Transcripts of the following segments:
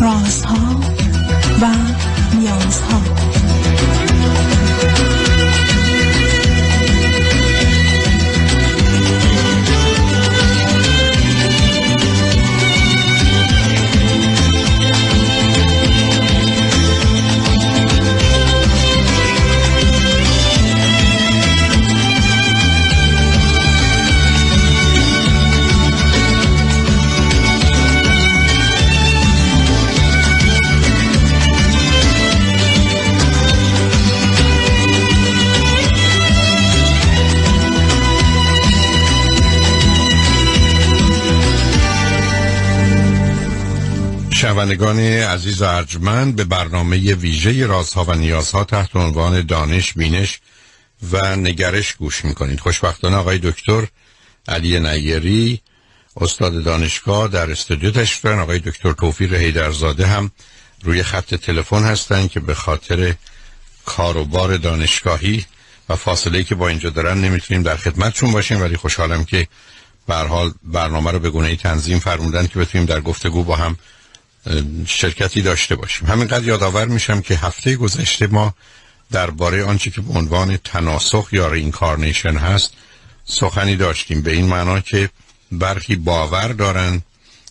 رازها و نیازها. شنوندگان عزیز و ارجمند، به برنامه ویژه رازها و نیازها تحت عنوان دانش، بینش و نگرش گوش میکنید. خوشبختانه آقای دکتر علی نیری، استاد دانشگاه، در استودیو تشریف دارن. آقای دکتر توفیق حیدرزاده هم روی خط تلفن هستن که به خاطر کار و بار دانشگاهی و فاصله‌ای که با اینجا دارن نمیتونیم در خدمتشون باشیم، ولی خوشحالم که به هر حال برنامه رو به گونه‌ای تنظیم فرمودن که بتونیم در گفتگو با هم شرکتی داشته باشیم. همینقدر یادآور میشم که هفته گذشته ما درباره آنچه که به عنوان تناسخ یا رینکارنیشن هست سخنی داشتیم، به این معنا که برخی باور دارن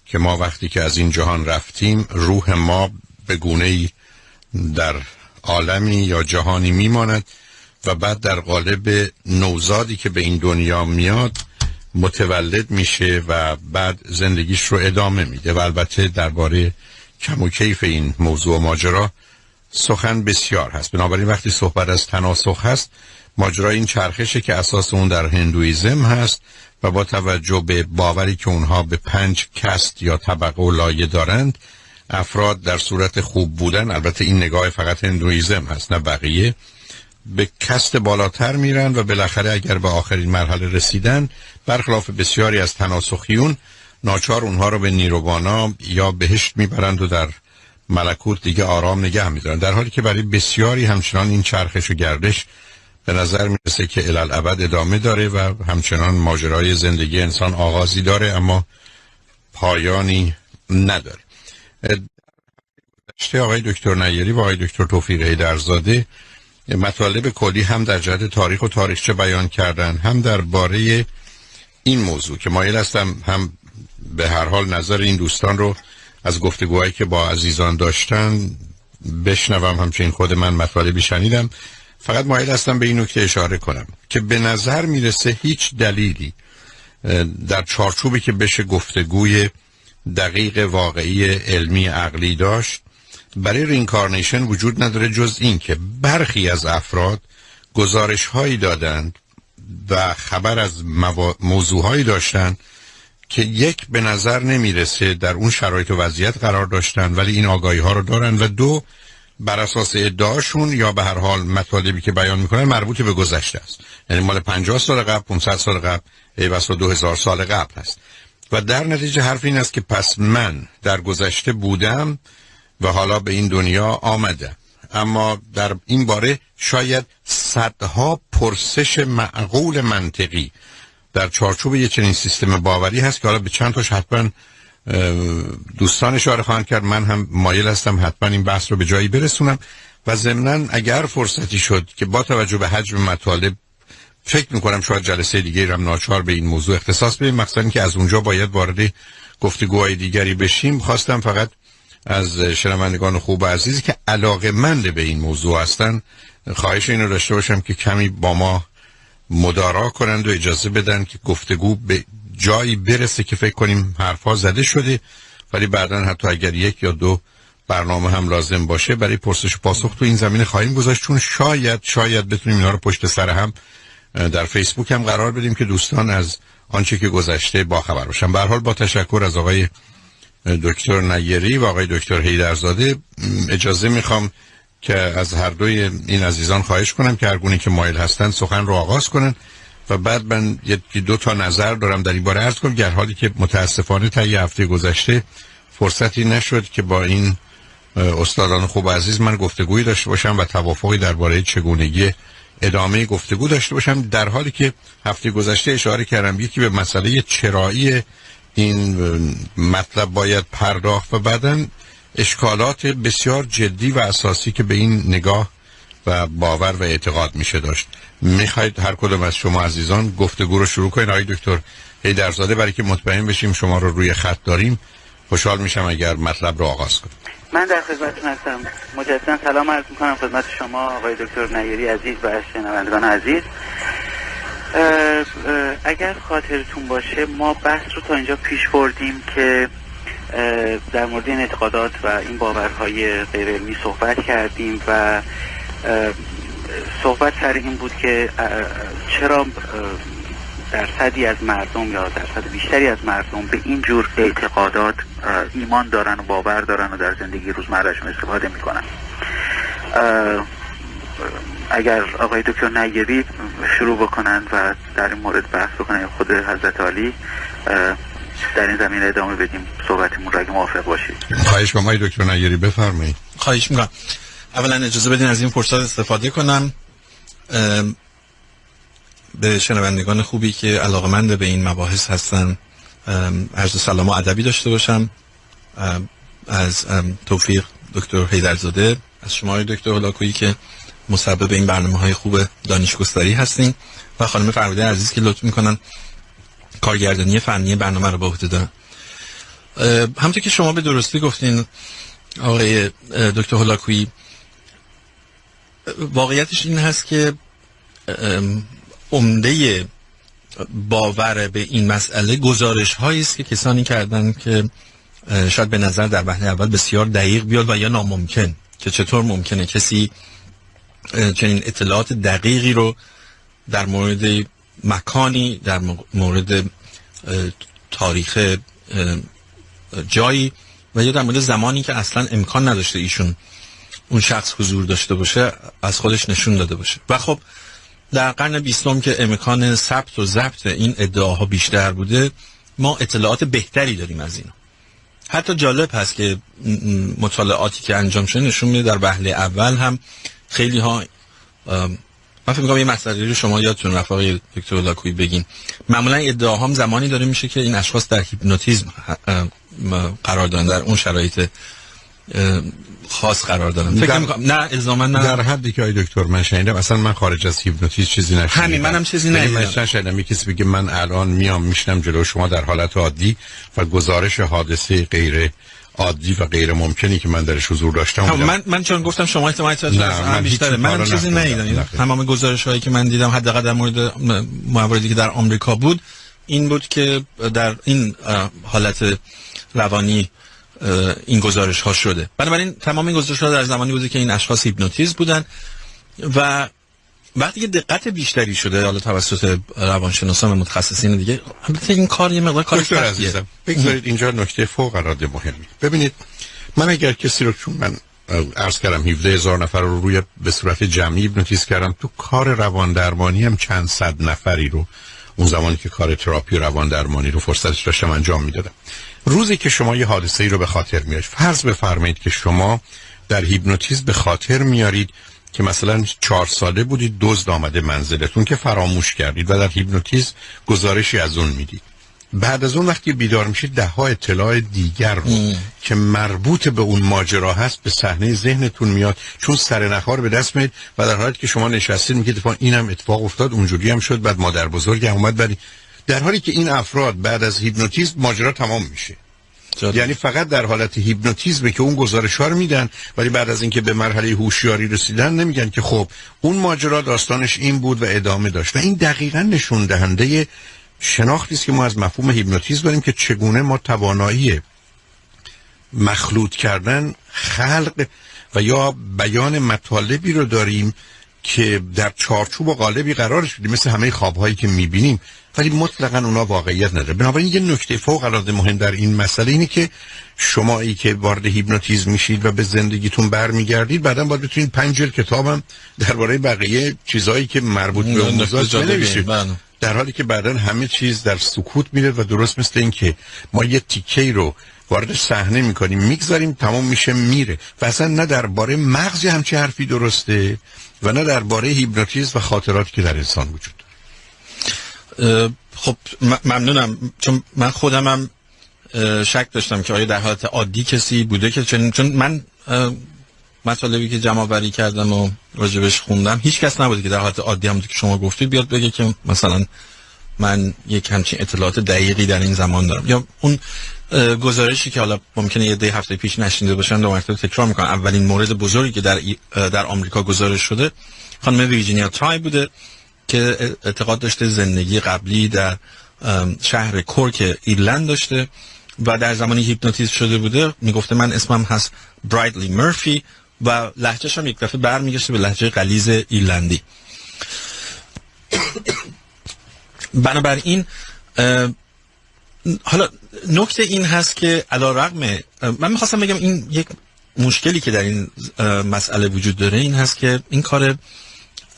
که ما وقتی که از این جهان رفتیم روح ما به گونه‌ای در عالمی یا جهانی میماند و بعد در قالب نوزادی که به این دنیا میاد متولد میشه و بعد زندگیش رو ادامه میده. و البته درباره کم و کیف این موضوع و ماجرا سخن بسیار هست. بنابراین وقتی صحبت از تناسخ هست، ماجرا این چرخشه که اساس اون در هندویزم هست و با توجه به باوری که اونها به 5 کست یا طبقه و لایه دارند، افراد در صورت خوب بودن، البته این نگاه فقط هندویزم هست نه بقیه، به کست بالاتر میرن و بالاخره اگر به آخرین مرحله رسیدن، برخلاف بسیاری از تناسخیون، ناچار اونها رو به نیروبانا یا بهشت میبرند و در ملکوت دیگه آرام نگه میدارن، در حالی که برای بسیاری همچنان این چرخش و گردش به نظر میرسه که الالعبد ادامه داره و همچنان ماجرای زندگی انسان آغازی داره اما پایانی نداره. آقای دکتر نیری و آقای دکتر توفیق حیدرزاده مطالب کلی هم در جهت تاریخ و تاریخچه بیان کردن، هم درباره این موضوع که مایل هستم هم به هر حال نظر این دوستان رو از گفتگوهایی که با عزیزان داشتن بشنوم، همچنین خود من مطالبی شنیدم. فقط مایل هستم به این نکته اشاره کنم که به نظر میرسه هیچ دلیلی در چارچوبی که بشه گفتگوی دقیق واقعی علمی عقلی داشت برای رینکارنیشن وجود نداره، جز این که برخی از افراد گزارش هایی دادند و خبر از موضوعهایی داشتند که یک به نظر نمیرسه در اون شرایط و وضعیت قرار داشتن ولی این آگاهی ها رو دارن، و دو بر اساس ادعاشون یا به هر حال مطالبی که بیان میکنن مربوط به گذشته است، یعنی مال 50 سال قبل، 500 سال قبل، ایواسا 2000 سال قبل است. و در نتیجه حرف این است که پس من در گذشته بودم و حالا به این دنیا آمدم، اما در این باره شاید صدها پرسش معقول منطقی در چارچوب یه چنین سیستم باوری هست که حالا به چند تاش حتما دوستان اشاره خواهند کرد. من هم مایل هستم حتما این بحث رو به جایی برسونم و ضمناً اگر فرصتی شد که با توجه به حجم مطالب فکر میکنم شاید جلسه دیگه هم ناچار به این موضوع اختصاص بدیم، مخصوصا که از اونجا باید وارد گفتگوهای دیگری بشیم. خواستم فقط از شنوندگان خوب و عزیزی که علاقه‌مند به این موضوع هستن خواهش اینو داشته باشم که کمی با ما مدارا کنند و اجازه بدن که گفتگو به جایی برسه که فکر کنیم حرفا زده شده، ولی بعداً حتی اگر یک یا دو برنامه هم لازم باشه برای پرسش و پاسخ تو این زمینه خواهیم گذاشت، چون شاید بتونیم اینا رو پشت سر هم در فیسبوک هم قرار بدیم که دوستان از آنچه که گذشته باخبر باشن. به هر حال با تشکر از آقای دکتر نیری و آقای دکتر حیدرزاده اجازه میخوام که از هر دوی این عزیزان خواهش کنم که هر گونه که مایل هستن سخن رو آغاز کنن و بعد من یکی دو تا نظر دارم در این باره عرض کنم، در حالی که متاسفانه تا یه هفته گذشته فرصتی نشد که با این استادان خوب عزیز من گفتگویی داشته باشم و توافقی درباره چگونگی ادامه گفتگو داشته باشم، در حالی که هفته گذشته اشاره کردم یکی به مسئله چرایی این مطلب باید پرداخت و بعداً اشکالات بسیار جدی و اساسی که به این نگاه و باور و اعتقاد میشه داشت. میخواید هر کدوم از شما عزیزان گفتگو رو شروع کنید آقای دکتر حیدرزاده؟ برای که مطمئن بشیم شما رو روی خط داریم خوشحال میشم اگر مطلب رو آغاز کنید. من در خدمتتون هستم. مجددا سلام عرض میکنم خدمت شما آقای دکتر نیری عزیز و شنوندگان عزیز. اگر خاطرتون باشه ما بحث رو تا اینجا پیش بردیم که در مورد این اعتقادات و این باورهای غیر علمی صحبت کردیم و صحبت سر این بود که چرا درصدی از مردم یا درصد بیشتری از مردم به این جور اعتقادات ایمان دارن و باور دارن و در زندگی روزمرهشون استفاده میکنن. اگر آقای دکتر نیری شروع بکنن و در این مورد بحث بکنن، خود حضرت عالی در این زمینه ادامه بدیم صحبتمون را، اگه موافق باشید. خواهش می‌کنم آقای دکتر نیری بفرمایید. خواهش می‌کنم. اولا اجازه بدین از این فرصت استفاده کنم به شنوندگان خوبی که علاقه‌مند به این مباحث هستن عرض سلام و ادبی داشته باشم. از توفیق دکتر حیدرزاده، از شما دکتر هولاکویی که مسبب این برنامه‌های خوب دانشگستری هستین و خانم فرمانده عزیز که لطف می‌کنن کارگردانی فنی برنامه رو به عهده دارن. همونطور که شما به درستی گفتین آقای دکتر هولاکویی، واقعیتش این هست که عمده باور به این مسئله گزارش هایی است که کسانی کردن که شاید به نظر در وهله اول بسیار دقیق بیاد و یا ناممکن، که چطور ممکنه کسی چنین اطلاعات دقیقی رو در مورد مکانی، در مورد تاریخ جایی و یا در مورد زمانی که اصلا امکان نداشته ایشون اون شخص حضور داشته باشه از خودش نشون داده باشه. و خب در قرن 20 که امکان ثبت و ضبط این ادعاها بیشتر بوده، ما اطلاعات بهتری داریم از اینا. حتی جالب هست که مطالعاتی که انجام شده نشون میده در وهله اول هم خیلی ها، من فکر می‌کنم یه مسئله رو شما یادتون رفت آقای دکتر هولاکویی بگین، معمولا ادعاها هم زمانی داره میشه که این اشخاص در هیپنوتیزم قرار دارن، در اون شرایط خاص قرار دارن. فکر می‌کنم نه الزاما نه در حدی که آقای دکتر من شنیدم، اصلا من خارج از هیپنوتیزم چیزی نشنیدم. همین منم چیزی من شنیدم کسی بگه من الان میام میشنم جلو شما در حالت عادی و گزارش حادثه غیر عادی و غیر ممکنی که من درش حضور داشتم. من چون گفتم شما احتمالاً از بیشتره، من چیزی ندیدم. تمام گزارش‌هایی که من دیدم حداقل در مورد مواردی که در آمریکا بود این بود که در این حالت روانی این گزارش ها شده. بنابراین تمام این گزارش ها در زمانی بوده که این اشخاص هیپنوتیزم بودن و وقتی که دقت بیشتری شده حالا توسط روانشناسان و متخصصین دیگه، البته این کار یه مقدار کار سختیه. بگذارید اینجا نکته فوق العاده مهمی. ببینید من اگر کسی رو، چون من عرض کردم 17,000 نفر رو روی به صورت جمعی هیپنوتیزم کردم، تو کار روان درمانی هم چند صد نفری رو اون زمانی که کار تراپی روان درمانی رو فرصتش داشتم انجام میدادم. روزی که شما یه حادثه‌ای رو به خاطر میارید، فرض بفرمایید که شما در هیپنوتیزم به خاطر میارید که مثلا 4 ساله بودید، دزد آمده منزلتون که فراموش کردید و در هیپنوتیزم گزارشی از اون میدید. بعد از اون وقتی بیدار میشید 10 اطلاع دیگر رو که مربوط به اون ماجرا هست به صحنه ذهنتون میاد، چون سرنخ‌ها رو به دست میارید و در حالی که شما نشستید میگید اینم اتفاق افتاد، اونجوری هم شد، بعد مادر بزرگ هم اومد، ولی در حالی که این افراد بعد از هیپنوتیزم ماجرا تمام میشه. یعنی فقط در حالت هیپنوتیزم که اون گزارش‌ها رو میدن، ولی بعد از اینکه به مرحله هوشیاری رسیدن نمیگن که خب اون ماجرا داستانش این بود و ادامه داشت. و این دقیقاً نشون دهنده شناختی است که ما از مفهوم هیپنوتیزم داریم که چگونه ما توانایی مخلوط کردن، خلق و یا بیان مطالبی رو داریم که در چارچوب و قالبی قرارش بدیم، مثل همه خواب‌هایی که می‌بینیم، ولی مطلقاً اونا واقعیت نداره. بنابراین یه نکته فوق‌العاده مهم در این مسئله اینه که شمایی که وارد هیپنوتیزم میشید و به زندگیتون برمیگردید، بعداً باید بتونید 5 جلد کتابم درباره بقیه چیزایی که مربوط به اون موضوع بنویسید، در حالی که بعداً همه چیز در سکوت میره و درست مثل این که ما یه تیکه‌ای رو وارد صحنه میکنیم، میگذاریم تمام میشه میره و اصلا نه درباره مغز همچین حرفی درسته و نه درباره هیپنوتیزم و خاطراتی که در انسان وجود داره. خب ممنونم، چون من خودمم شک داشتم که آیا در حالت عادی کسی بوده که چون من مطالبی که جمع آوری کردم و راجبش خوندم هیچ کس نبوده که در حالت عادی هم که شما گفتید بیاد بگه که مثلا من یک همچین اطلاعات دقیقی در این زمان دارم. یا اون گزارشی که حالا ممکنه یه هفته پیش نشنیده باشن دو مرتبه تکرار میکنم. اولین مورد بزرگی که در آمریکا گزارش شده خانم ویرجینیا ترای بوده که اعتقاد داشته زندگی قبلی در شهر کورک ایرلند داشته و در زمانی هیپنوتیزم شده بوده. میگفته من اسمم هست برایدلی مرفی و لهجه‌ش هم یک دفعه برمیگشته به لهجه غلیظ ایرلندی. بنابراین حالا نکته این هست که علیرغم من میخواستم بگم این یک مشکلی که در این مسئله وجود داره این هست که این کار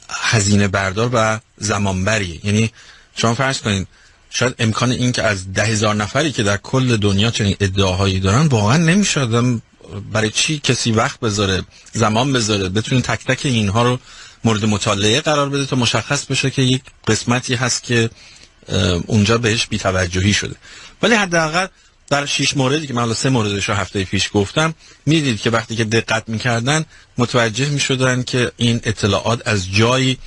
هزینه بردار و زمانبریه. یعنی شما فرض کنید شاید امکان این که از 10,000 نفری که در کل دنیا چنین ادعاهایی دارن واقعا نمیشه. برای چی کسی وقت بذاره، زمان بذاره، بتونه تک تک اینها رو مورد مطالعه قرار بده تا مشخص بشه که یک قسمتی هست که اونجا بهش بی‌توجهی شده. ولی حداقل در 6 موردی که من 3 موردش رو هفته پیش گفتم میدید که وقتی که دقت میکردن متوجه میشدن که این اطلاعات از جایی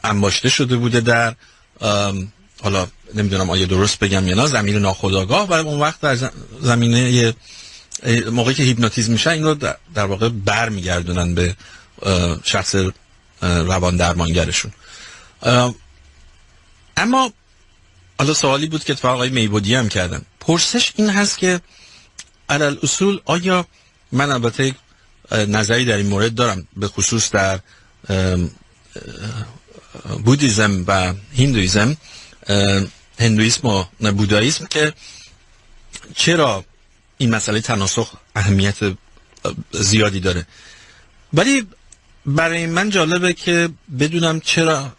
انباشته شده بوده در حالا نمیدونم آیا درست بگم یا نه زمین ناخودآگاه و اون وقت در زمینه موقعی که هیپنوتیزم میشن این رو در واقع برمیگردونن به شخص روان درمانگرشون. اما حالا سوالی بود که اتفاقا آقای میبودی هم کردن. پرسش این هست که علل اصول آیا من البته نظری در این مورد دارم به خصوص در بودیزم و هندویسم و بوداییسم که چرا این مسئله تناسخ اهمیت زیادی داره، ولی برای من جالبه که بدونم چرا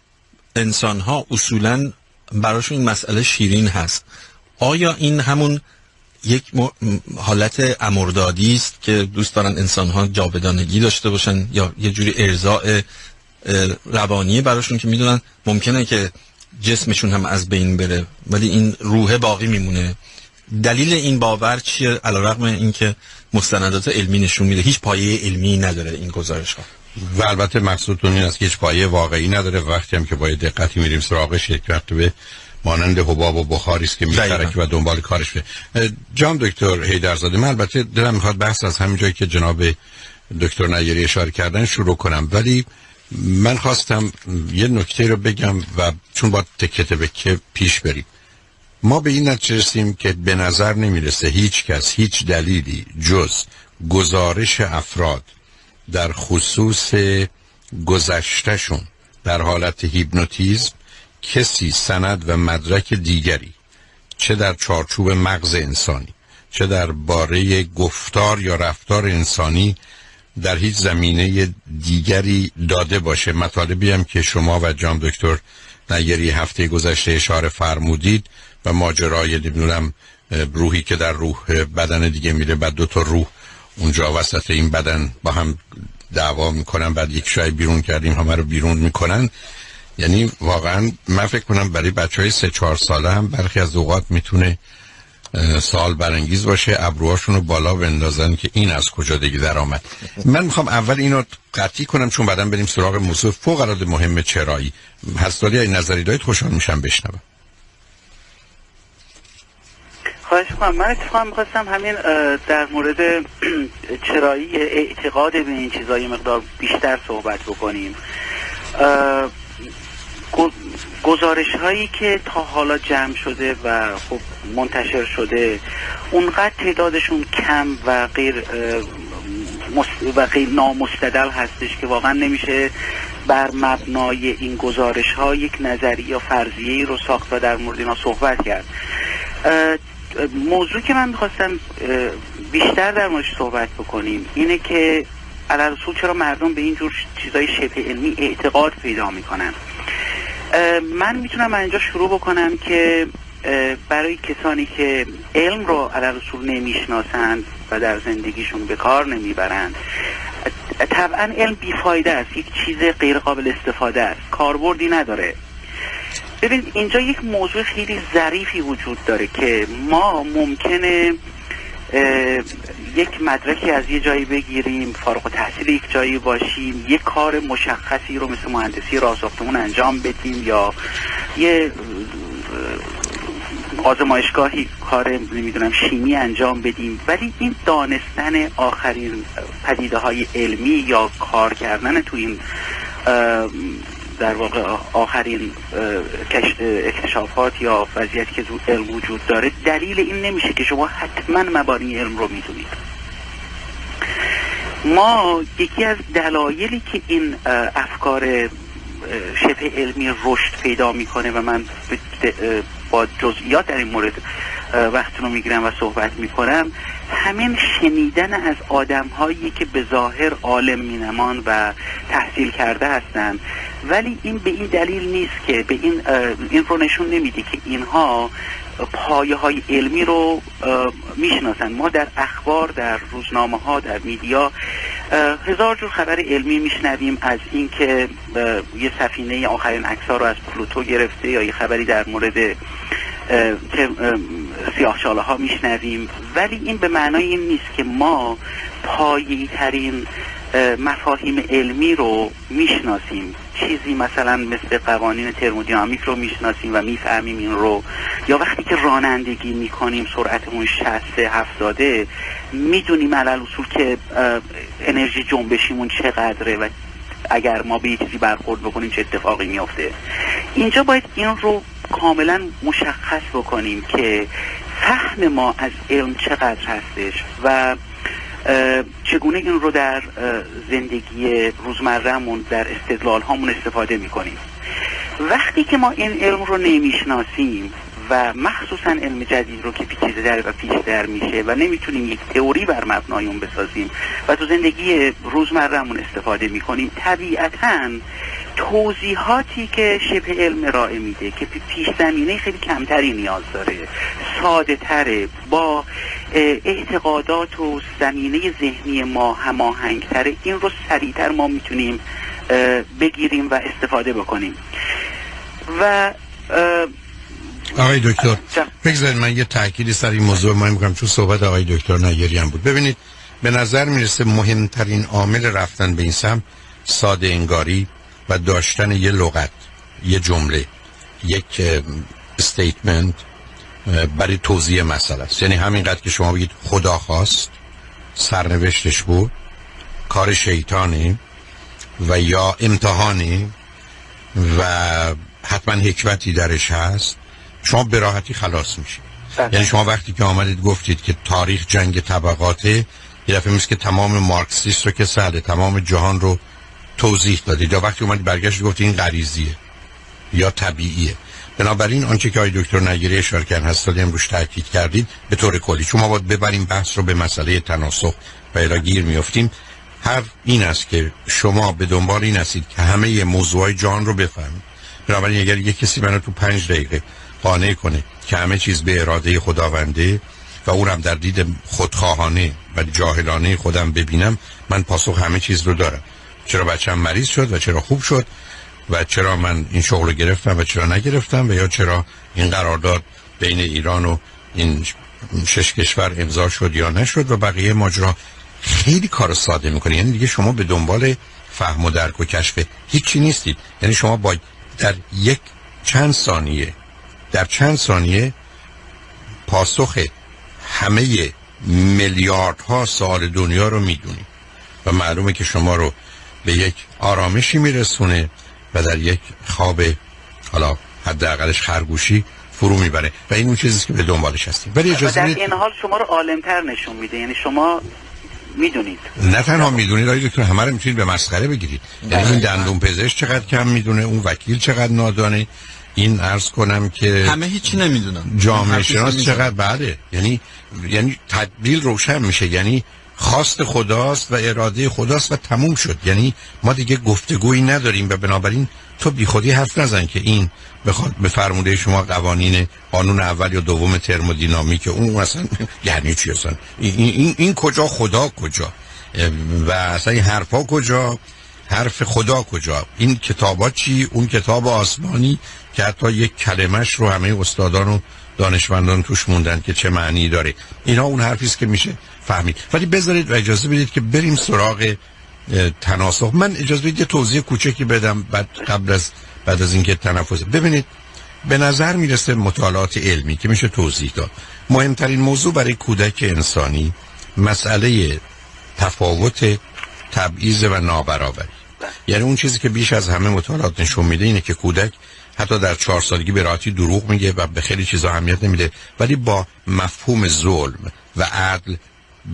انسان‌ها اصولاً براشون این مسئله شیرین هست. آیا این همون یک حالت امردادی است که دوست دارن انسان‌ها جاودانگی داشته باشن یا یه جوری ارضاء روانی براشون که میدونن ممکنه که جسمشون هم از بین بره ولی این روح باقی میمونه؟ دلیل این باور چیه علیرغم اینکه مستندات علمی نشون میده هیچ پایه علمی نداره این گزارش ها؟ و البته مقصودتون این است که هیچ پایه واقعی نداره. وقتی هم که با دقتی میریم سراغش یک مرتبه مانند حباب و بخاری است که میترکه و دنبال کارش به. جان دکتر حیدرزاده، من البته دلم میخواد بحث از همین جایی که جناب دکتر نیری اشاره کردن شروع کنم، ولی من خواستم یه نکته رو بگم و چون با تکه تکه پیش بریم. ما به این نتیجه رسیدیم که به نظر نمیرسه هیچ کس هیچ دلیلی جز گزارش افراد در خصوص گذشتهشون در حالت هیپنوتیزم کسی سند و مدرک دیگری چه در چارچوب مغز انسانی چه در باره گفتار یا رفتار انسانی در هیچ زمینه دیگری داده باشه. مطالبی هم که شما و جان دکتر نیری هفته گذشته اشاره فرمودید و ماجرای نمیدونم روحی که در روح بدن دیگه میره، بعد 2 تا روح اونجا وسط این بدن با هم دعوا میکنن، بعد یک شای بیرون کردیم همه رو بیرون میکنن. یعنی واقعا من فکر کنم برای بچهای 3-4 ساله هم برخی از اوقات میتونه سوال برانگیز باشه، ابروهاشون رو بالا بندازن که این از کجا دیگه در آمد. من میخوام اول اینو قطعی کنم چون بعدم بریم سراغ موضوع فوق العاده مهم چرایی. هستاری این نظری دارید خوشحال میشم بشنوم. خواهش می‌کنم. من اتفاقا می‌خواستم همین در مورد چرایی اعتقاد به این چیزایی مقدار بیشتر صحبت بکنیم. گزارش هایی که تا حالا جمع شده و خب منتشر شده اونقدر تعدادشون کم و غیر نامستدل هستش که واقعا نمیشه بر مبنای این گزارش ها یک نظریه یا فرضیه‌ای رو ساخت و در مورد اینا صحبت کرد. موضوعی که من میخواستم بیشتر در موردش صحبت بکنیم اینه که علی‌الاصول چرا مردم به اینجور چیزای شبه علمی اعتقاد پیدا میکنن. من میتونم اینجا شروع بکنم که برای کسانی که علم رو علی رسول نمیشناسند و در زندگیشون به کار نمیبرند، طبعا علم بیفایده است، یک چیز غیر قابل استفاده است، کاربردی نداره. ببینید اینجا یک موضوع خیلی ظریفی وجود داره که ما ممکنه یک مدرکی از یه جایی بگیریم، فارغ التحصیل یک جایی باشیم، یک کار مشخصی رو مثل مهندسی راه ساختمون انجام بدیم یا یه آزمایشگاهی کار نمیدونم شیمی انجام بدیم، ولی این دانستن آخرین پدیده های علمی یا کار کردن تو این در واقع آخرین اکتشافات یا وضعیتی که تو علم وجود داره، دلیل این نمیشه که شما حتما مبانی علم رو میدونید. ما یکی از دلایلی که این افکار شبه علمی رشد پیدا میکنه و من با جزئیات در این مورد وقتونو میگیرم و صحبت میکنم، همین شنیدن از آدم هایی که به ظاهر عالم مینمان و تحصیل کرده هستند، ولی این به این دلیل نیست که به این رو نشون نمیده که اینها پایه های علمی رو میشناسن. ما در اخبار، در روزنامه ها، در میدیا هزار جور خبر علمی میشنویم، از اینکه یه سفینه آخرین عکس‌ها رو از پلوتو گرفته یا یه خبری در مورد سیاه‌چاله ها میشنویم، ولی این به معنای این نیست که ما پایه‌ای ترین مفاهیم علمی رو میشناسیم. چیزی مثلا مثل قوانین ترمودینامیک رو میشناسیم و میفهمیم این رو، یا وقتی که رانندگی میکنیم سرعتمون 60-70 میدونیم علل اصول که انرژی جنبشیمون چقدره و اگر ما به یه چیزی برخورد بکنیم چه اتفاقی میفته. اینجا باید این رو کاملا مشخص بکنیم که فهم ما از علم چقدر هستش و چگونه این رو در زندگی روزمره‌مون در استدلال هامون استفاده میکنیم. وقتی که ما این علم رو نمیشناسیم و مخصوصا علم جدید رو که پیچیده در و پیچیده میشه و نمیتونیم یک تئوری بر مبنای اون بسازیم و تو زندگی روزمره‌مون استفاده میکنیم، طبیعتاً توضیحاتی که شبه علم ارائه میده که پیش زمینه خیلی کمتری نیاز داره، ساده تره، با اعتقادات و زمینه ذهنی ما هماهنگ تره، این رو سریعتر ما میتونیم بگیریم و استفاده بکنیم. و آقای دکتر بگذارید من یه تأکیدی سر این موضوع مهم کنم، چون صحبت آقای دکتر نگری هم بود. ببینید به نظر میرسه مهمترین عامل رفتن به این سمت ساده انگاری و داشتن یه لغت، یه جمله، یک استیتمنت برای توضیح مسئله است. یعنی همینقدر که شما بگید خدا خواست، سرنوشتش بود، کار شیطانی و یا امتحانی و حتما حکمتی درش هست، شما به راحتی خلاص میشید. یعنی شما وقتی که آمدید گفتید که تاریخ جنگ طبقاته، یه دفعه میشه که تمام مارکسیست رو که سهله، تمام جهان رو توضیح دادید. یا وقتی اومدید برگشت گفتید این غریزیه یا طبیعیه. بنابراین آنچه که آقای دکتر نگیری اشاره کردن هست امروز تاکید کردید به طور کلی، چون ما باید ببریم بحث رو به مسئله تناسخ و الی گیر میافتیم. هر این است که شما به دنبال این هستید که همه موضوعات جهان رو بفهمید. بنابراین اگر یک کسی منو تو 5 دقیقه قانع کنه که همه چیز به اراده خداونده و اونم در دید خودخواهانه و جاهلانه خودم ببینم، من پاسخ همه چیز رو دارم. چرا بچه‌م مریض شد و چرا خوب شد و چرا من این شغل رو گرفتم و چرا نگرفتم و یا چرا این قرارداد بین ایران و این 6 کشور امضا شد یا نشد و بقیه ماجرا. خیلی کار ساده میکنه. یعنی دیگه شما به دنبال فهم و درک و کشف هیچی نیستید. یعنی شما باید در چند ثانیه پاسخ همه میلیاردها سوال دنیا رو میدونید و معلومه که شما رو به یک آرامشی میرسونه و در یک خواب حالا حداقلش خرگوشی فرو میبره و این اون چیزیست که به دنبالش هستیم. ولی اجازه در این حال شما رو عالم‌تر نشون میده. یعنی شما میدونید، نه تنها میدونید آقای دکتر، همه رو میتونید به مسخره بگیرید. یعنی این دندون پزشک چقدر کم میدونه، اون وکیل چقدر نادانه، این عرض کنم که همه هیچی نمیدونن، جامعه شناس چقدر بعده. یعنی تدبیل روشن میشه. یعنی خواست خداست و اراده خداست و تموم شد. یعنی ما دیگه گفتگویی نداریم و بنابراین تو بی خودی حرف نزن که این بخواد به فرموده شما قوانین قانون اول یا دوم ترمودینامیک اون مثلا یعنی چی اصلا این کجا خدا کجا و اصلا این حرفا کجا حرف خدا کجا این کتابا چی اون کتاب آسمانی که حتی یک کلمش رو همه استادان و دانشمندان توش موندن که چه معنی داره. اینا اون حرفی است که میشه فهمید. ولی بذارید و اجازه بدید که بریم سراغ تناسخ. من اجازه بدید توضیح کوچکی بدم بعد از اینکه تنفس. ببینید به نظر میرسه مطالعات علمی که میشه توضیح داد مهمترین موضوع برای کودک انسانی مسئله تفاوت تبعیض و نابرابری. یعنی اون چیزی که بیش از همه مطالعات نشون میده اینه که کودک حتی در 4 سالگی به راحتی دروغ میگه و به خیلی چیزا اهمیت نمیده، ولی با مفهوم ظلم و عدل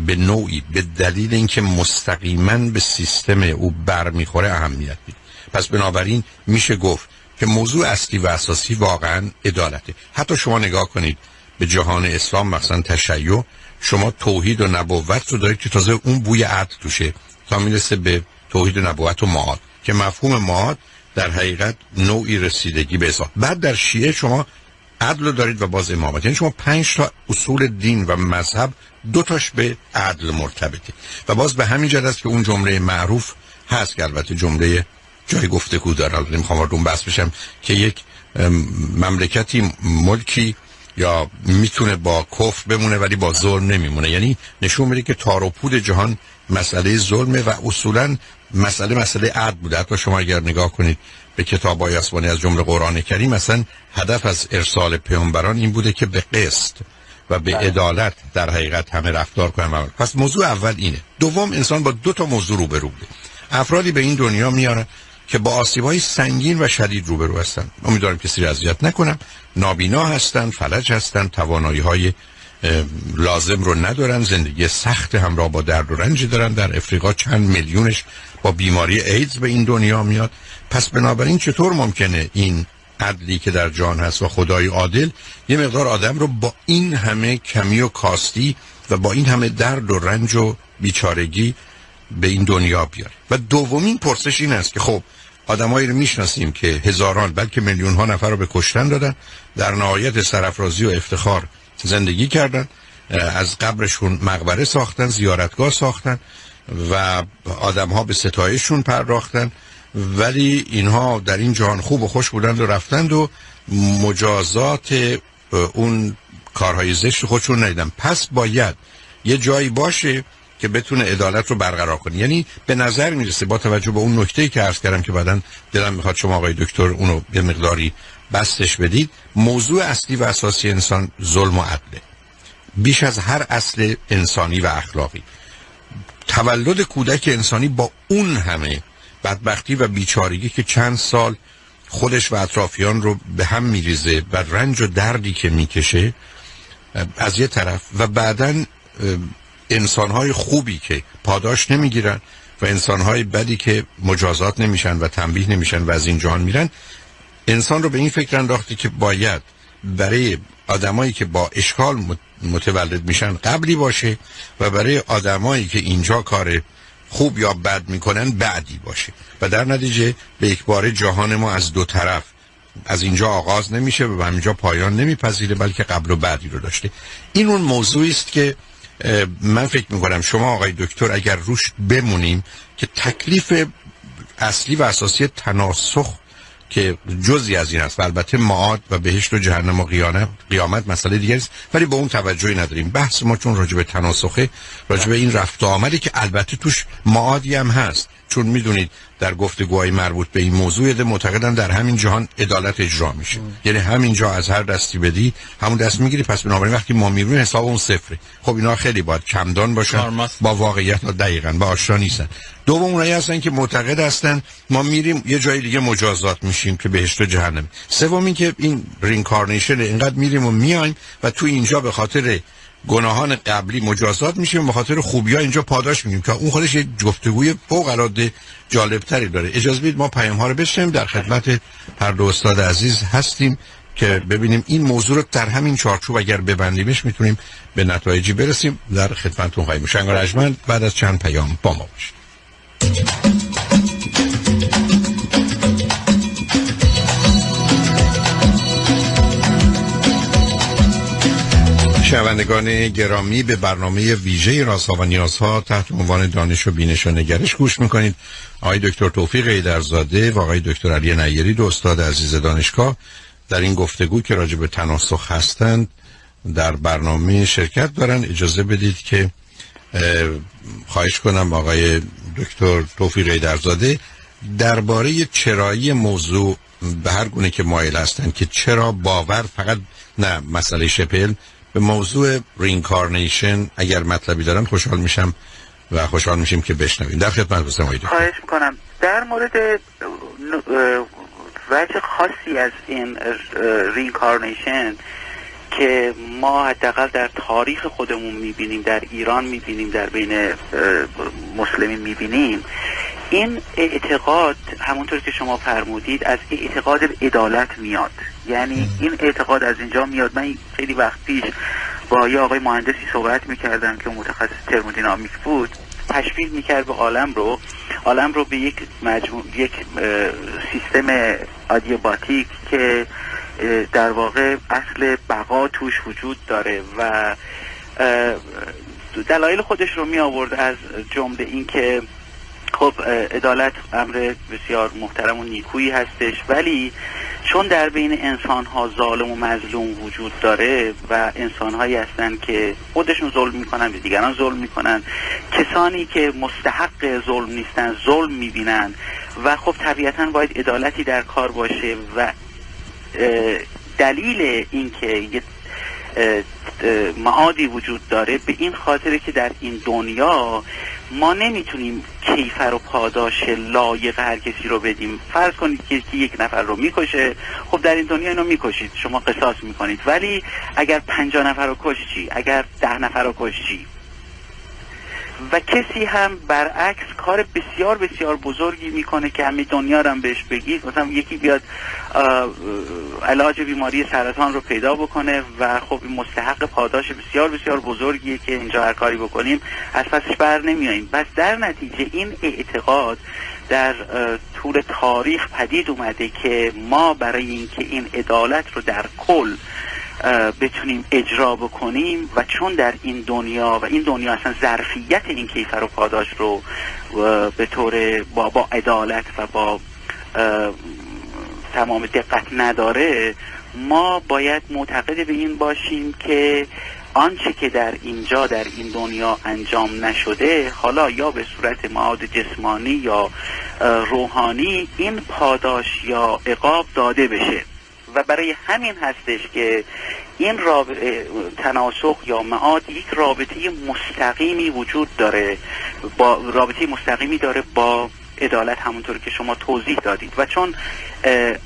به نوعی به دلیل اینکه مستقیما به سیستم او برمیخوره اهمیت میده. پس بنابراین میشه گفت که موضوع اصلی و اساسی واقعا عدالته. حتی شما نگاه کنید به جهان اسلام، مثلا تشیع، شما توحید و نبوت رو دارید که تازه اون بوی عدل توشه تا میرسه به توحید و نبوت و معاد که مفهوم معاد در حقیقت نوعی رسیدگی به اصلاح. بعد در شیعه شما عدل رو دارید و باز امامت. یعنی شما 5 تا اصول دین و مذهب 2 تاش به عدل مرتبطه و باز به همین جهت است که اون جمله معروف هست که البته جمله جای گفتگو داره، البته نمیخوام وارد اون بحث بشم، که یک مملکتی ملکی یا میتونه با کفر بمونه ولی با ظلم نمیمونه. یعنی نشون میده که تار و پود جهان مسئله ظلمه و اصولا مسئله عدل بوده. حتی شما اگر نگاه کنید به کتاب‌های آسمانی از جمله قرآن کریم، مثلا هدف از ارسال پیامبران این بوده که به قسط و به عدالت در حقیقت همه رفتار کنن. پس موضوع اول اینه. دوم، انسان با 2 تا موضوع روبرو بوده. افرادی به این دنیا میارن که با آسیب‌های سنگین و شدید روبرو هستن. امیدوارم کسی را اذیت نکنم. نابینا هستن، فلج هستن، توانایی‌های لازم رو ندارن، زندگی سخت همراه با درد و رنج دارن. در افریقا چند میلیونش با بیماری ایدز به این دنیا میاد. پس بنابراین چطور ممکنه این عدلی که در جهان هست و خدای عادل یه مقدار آدم رو با این همه کمی و کاستی و با این همه درد و رنج و بیچارگی به این دنیا بیاره؟ و دومین پرسش این است که خب آدمایی رو میشناسیم که هزاران بلکه میلیون ها نفر رو به کشتن دادن، در نهایت سرافرازی و افتخار زندگی کردن، از قبرشون مقبره ساختن، زیارتگاه ساختن و آدم‌ها به ستایششون پرداختن، ولی اینها در این جهان خوب و خوش بودند و رفتند و مجازات اون کارهای زشت خودشون ندیدن. پس باید یه جایی باشه که بتونه عدالت رو برقرار کنه. یعنی به نظر میرسه با توجه به اون نکته‌ای که عرض کردم که بعداً دلم میخواد شما آقای دکتر اونو یه مقداری بستش بدید، موضوع اصلی و اساسی انسان ظلم و عدله بیش از هر اصل انسانی و اخلاقی. تولد کودک انسانی با اون همه بدبختی و بیچارگی که چند سال خودش و اطرافیان رو به هم میریزه و رنج و دردی که میکشه از یه طرف، و بعداً انسانهای خوبی که پاداش نمیگیرن و انسانهای بدی که مجازات نمیشن و تنبیه نمیشن و از این جهان میرن، انسان رو به این فکر انداخته که باید برای آدمایی که با اشکال متولد میشن قبلی باشه و برای آدمایی که اینجا کار خوب یا بد میکنن بعدی باشه و در نتیجه به یک باره جهان ما از 2 طرف از اینجا آغاز نمیشه و به همینجا پایان نمیپذیره، بلکه قبل و بعدی رو داشته. این اون موضوعی است که من فکر میکنم شما آقای دکتر اگر روش بمونیم که تکلیف اصلی و اساسی تناسخ که جزئی از این است و البته معاد و بهشت و جهنم و قیامت مسئله دیگه است، ولی با اون توجهی نداریم. بحث ما چون راجع به تناسخه، راجع به این رفت و آمدی که البته توش معادی هم هست، چون میدونید در گفتگوهای مربوط به این موضوع ده معتقدن در همین جهان عدالت اجرا میشه. یعنی همینجا از هر دستی بدی همون دست میگیری. پس بنابراین وقتی ما میریم حساب اون صفره. خب اینا خیلی باید کمدان باشن، با واقعیت دقیقاً با آشنا نیستن. دوم اونایی هستن که معتقد هستن ما میریم یه جای دیگه مجازات میشیم که بهشت و جهنم. سوم این که این رینکارنیشن، اینقدر میریم و میایم و تو اینجا به خاطر گناهان قبلی مجازات میشیم، به خاطر خوبی‌ها اینجا پاداش میگیم که اون خودش یه گفتگوی فوق‌العاده جالب‌تری داره. اجازه بدید ما پیام‌ها رو بشنویم. در خدمت هر دو استاد عزیز هستیم که ببینیم این موضوع رو در همین چارچوب اگر ببندیمش میتونیم به نتایجی برسیم. در خدمتتون خواهیم بود. شنگ ارجمند بعد از چند پیام با ما باشید. شنوندگان گرامی، به برنامه ویژه رازها و نیازها تحت عنوان دانش و بینش و نگرش گوش میکنید. آقای دکتر توفیق ایدرزاده و آقای دکتر علی نیری، دو استاد عزیز دانشگاه، در این گفتگو که راجع به تناسخ هستند در برنامه شرکت دارن. اجازه بدید که خواهش کنم آقای دکتر توفیق ایدرزاده درباره چرایی موضوع به هر گونه که مایل هستند که چرا باور فقط نه مسئله شپل به موضوع رینکارنیشن اگر مطلبی دارن خوشحال میشم و خوشحال میشیم که بشنویم. در خدمت هستم آقای دکتر. خواهش میکنم. در مورد وجه خاصی از این رینکارنیشن که ما حداقل در تاریخ خودمون میبینیم، در ایران میبینیم، در بین مسلمین میبینیم، این اعتقاد همونطور که شما فرمودید از اعتقاد عدالت میاد. یعنی این اعتقاد از اینجا میاد. من خیلی وقت پیش با یه آقای مهندسی صحبت میکردم که متخصص ترمودینامیک بود، تشبیه میکرد به عالم رو به یک سیستم آدیاباتیک که در واقع اصل بقا توش وجود داره و دلایل خودش رو می آورد، از جمله این که خب عدالت امر بسیار محترم و نیکویی هستش، ولی چون در بین انسان‌ها ظالم و مظلوم وجود داره و انسان‌هایی هستن که خودشون ظلم میکنن به دیگران ظلم میکنن، کسانی که مستحق ظلم نیستن ظلم میبینن و خب طبیعتاً باید عدالتی در کار باشه. و دلیل این که یه معادی وجود داره به این خاطره که در این دنیا ما نمیتونیم کیفر و پاداش لایق هر کسی رو بدیم. فرض کنید که یک نفر رو میکشه، خب در این دنیا اینو میکشید، شما قصاص میکنید، ولی اگر 50 نفر رو کشتی، اگر 10 نفر رو کشتی و کسی هم برعکس کار بسیار بسیار بزرگی میکنه که همه دنیا رو هم بهش بگید، مثلا یکی بیاد علاج بیماری سرطان رو پیدا بکنه و خب مستحق پاداش بسیار بسیار بزرگیه که اینجا هر کاری بکنیم از پسش بر نمیاییم. بس در نتیجه این اعتقاد در طول تاریخ پدید اومده که ما برای اینکه این عدالت رو در کل بتونیم اجرا بکنیم و چون در این دنیا و این دنیا اصلا ظرفیت این کیفر و پاداش رو به طور با عدالت و با تمام دقت نداره، ما باید معتقد به این باشیم که آنچه که در اینجا در این دنیا انجام نشده، حالا یا به صورت معاد جسمانی یا روحانی، این پاداش یا عقاب داده بشه. و برای همین هستش که این تناسخ یا معاد یک رابطه مستقیمی وجود داره، با عدالت، همونطور که شما توضیح دادید. و چون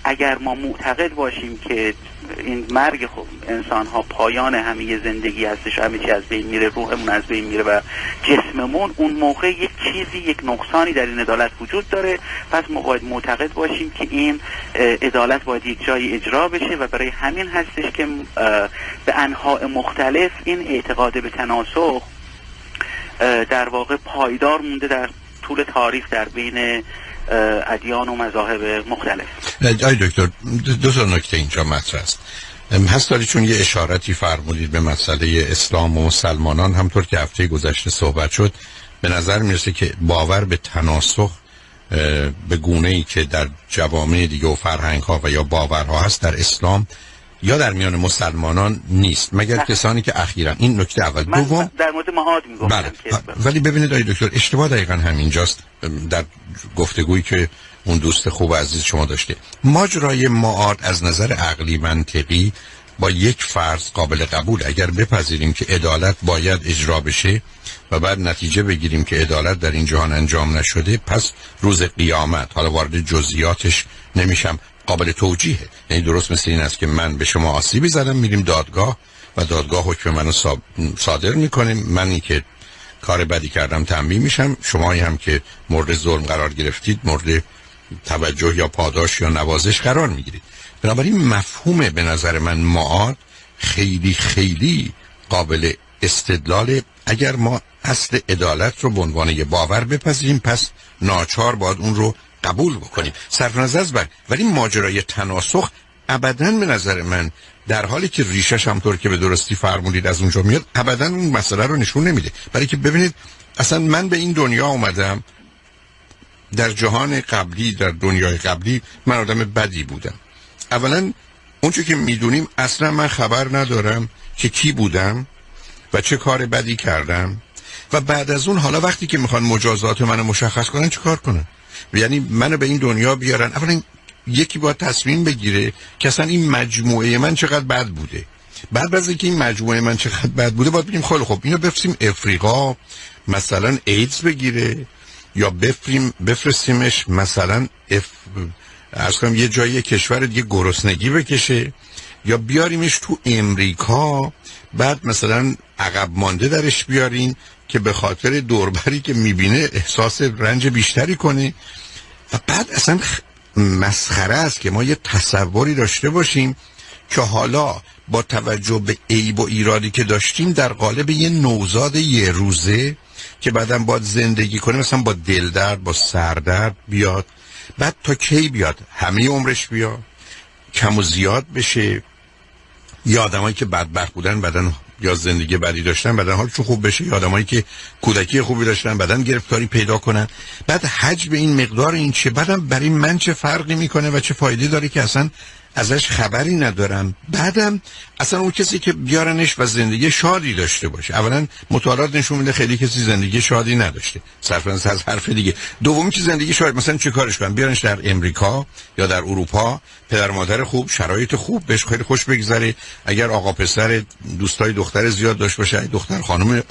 اگر ما معتقد باشیم که این مرگ انسان ها پایان همه زندگی هستش، همه چی از بین میره، روحمون از بین میره و جسممون، اون موقع یک نقصانی در این عدالت وجود داره. پس ما باید معتقد باشیم که این عدالت باید یک جایی اجرا بشه و برای همین هستش که به انواع مختلف این اعتقاد به تناسخ در واقع پایدار مونده در طول تاریخ در بین ادیان و مذاهب مختلف. آی دکتر، دو تا نکته اینجا مطرح است. هست داری چون یه اشارتی فرمودید به مسئله اسلام و مسلمانان، همطور که هفته گذشته صحبت شد، به نظر میرسه که باور به تناسخ به گونه‌ای که در جوامع دیگه و فرهنگ‌ها و یا باورها هست در اسلام یا در میان مسلمانان نیست، مگر کسانی که اخیراً. این نکته اول. دوم در مورد معاد میگفتم. بله. ولی ببینید آقای دکتر، اشتباه دقیقاً همینجاست. در گفتگویی که اون دوست خوب عزیز شما داشته، ماجرای معاد از نظر عقلی منطقی با یک فرض قابل قبول، اگر بپذیریم که عدالت باید اجرا بشه و بعد نتیجه بگیریم که عدالت در این جهان انجام نشده، پس روز قیامت، حالا وارد جزئیاتش نمیشم، قابل توجیهه. یعنی درست مثل این است که من به شما آسیبی زدم، میریم دادگاه و دادگاه حکم منو صادر میکنه، منی که کار بدی کردم تنبیه میشم، شمایی هم که مورد ظلم قرار گرفتید مورد توجه یا پاداش یا نوازش قرار میگیرید. بنابراین مفهوم به نظر من معاد خیلی خیلی قابل استدلال. اگر ما اصل عدالت رو به عنوان یه باور بپذیریم، پس ناچار باید اون رو قبول بکنیم صرف نظر از ولی ماجرای تناسخ ابداً به نظر من در حالی که ریشش همطور که به درستی فرمودید از اونجا میاد، ابداً اون مسئله رو نشون نمیده. برای که ببینید اصلا من به این دنیا اومدم، در جهان قبلی، در دنیای قبلی من آدم بدی بودم. اولا اونچه که میدونیم اصلا من خبر ندارم که کی بودم و چه کار بدی کردم و بعد از اون حالا وقتی که میخوان مجازات منو مشخص کنن چه کار کنن؟ یعنی منو به این دنیا بیارن، اولا یکی باید تصمیم بگیره که اصلا این مجموعه من چقدر بد بوده. بعد از اینکه این مجموعه من چقدر بد بوده باید بگیم خیلی خب اینو بفرستیم افریقا مثلا ایدز بگیره، یا بفرستیمش مثلا عرض کنم یه جایی کشور دیگه گرسنگی بکشه، یا بیاریمش تو امریکا بعد مثلا عقب مانده درش بیارین که به خاطر دوربری که میبینه احساس رنج بیشتری کنه. و بعد اصلا مسخره است که ما یه تصوری داشته باشیم که حالا با توجه به عیب و ایرادی که داشتیم در قالب یه نوزاد یه روزه که بعدم باید زندگی کنه، مثلا با دلدرد با سردرد بیاد، بعد تا کی بیاد؟ همه عمرش بیاد، کم و زیاد بشه، یا آدمایی که بدبخت بودن بعدن یا زندگی بدی داشتن بعدن حالشون خوب بشه، یا آدمایی که کودکی خوبی داشتن بعدن گرفتاری پیدا کنن. بعد حجم این مقدار این چه، بعدم برای من چه فرقی میکنه و چه فایده داره که اصلا ازش خبری ندارم. بعدم اصلا اون کسی که بیارنش و زندگی شادی داشته باشه، اولا مطالعات نشون میده خیلی کسی زندگی شادی نداشته صرف نظر از حرف دیگه. دومی که زندگی شادی، مثلا چه کارش کنن؟ بیارنش در امریکا یا در اروپا، پدر مادر خوب، شرایط خوب، بهش خیلی خوش بگذره. اگر آقا پسر دوستای دختر زیاد داشته باشه، دختر خانم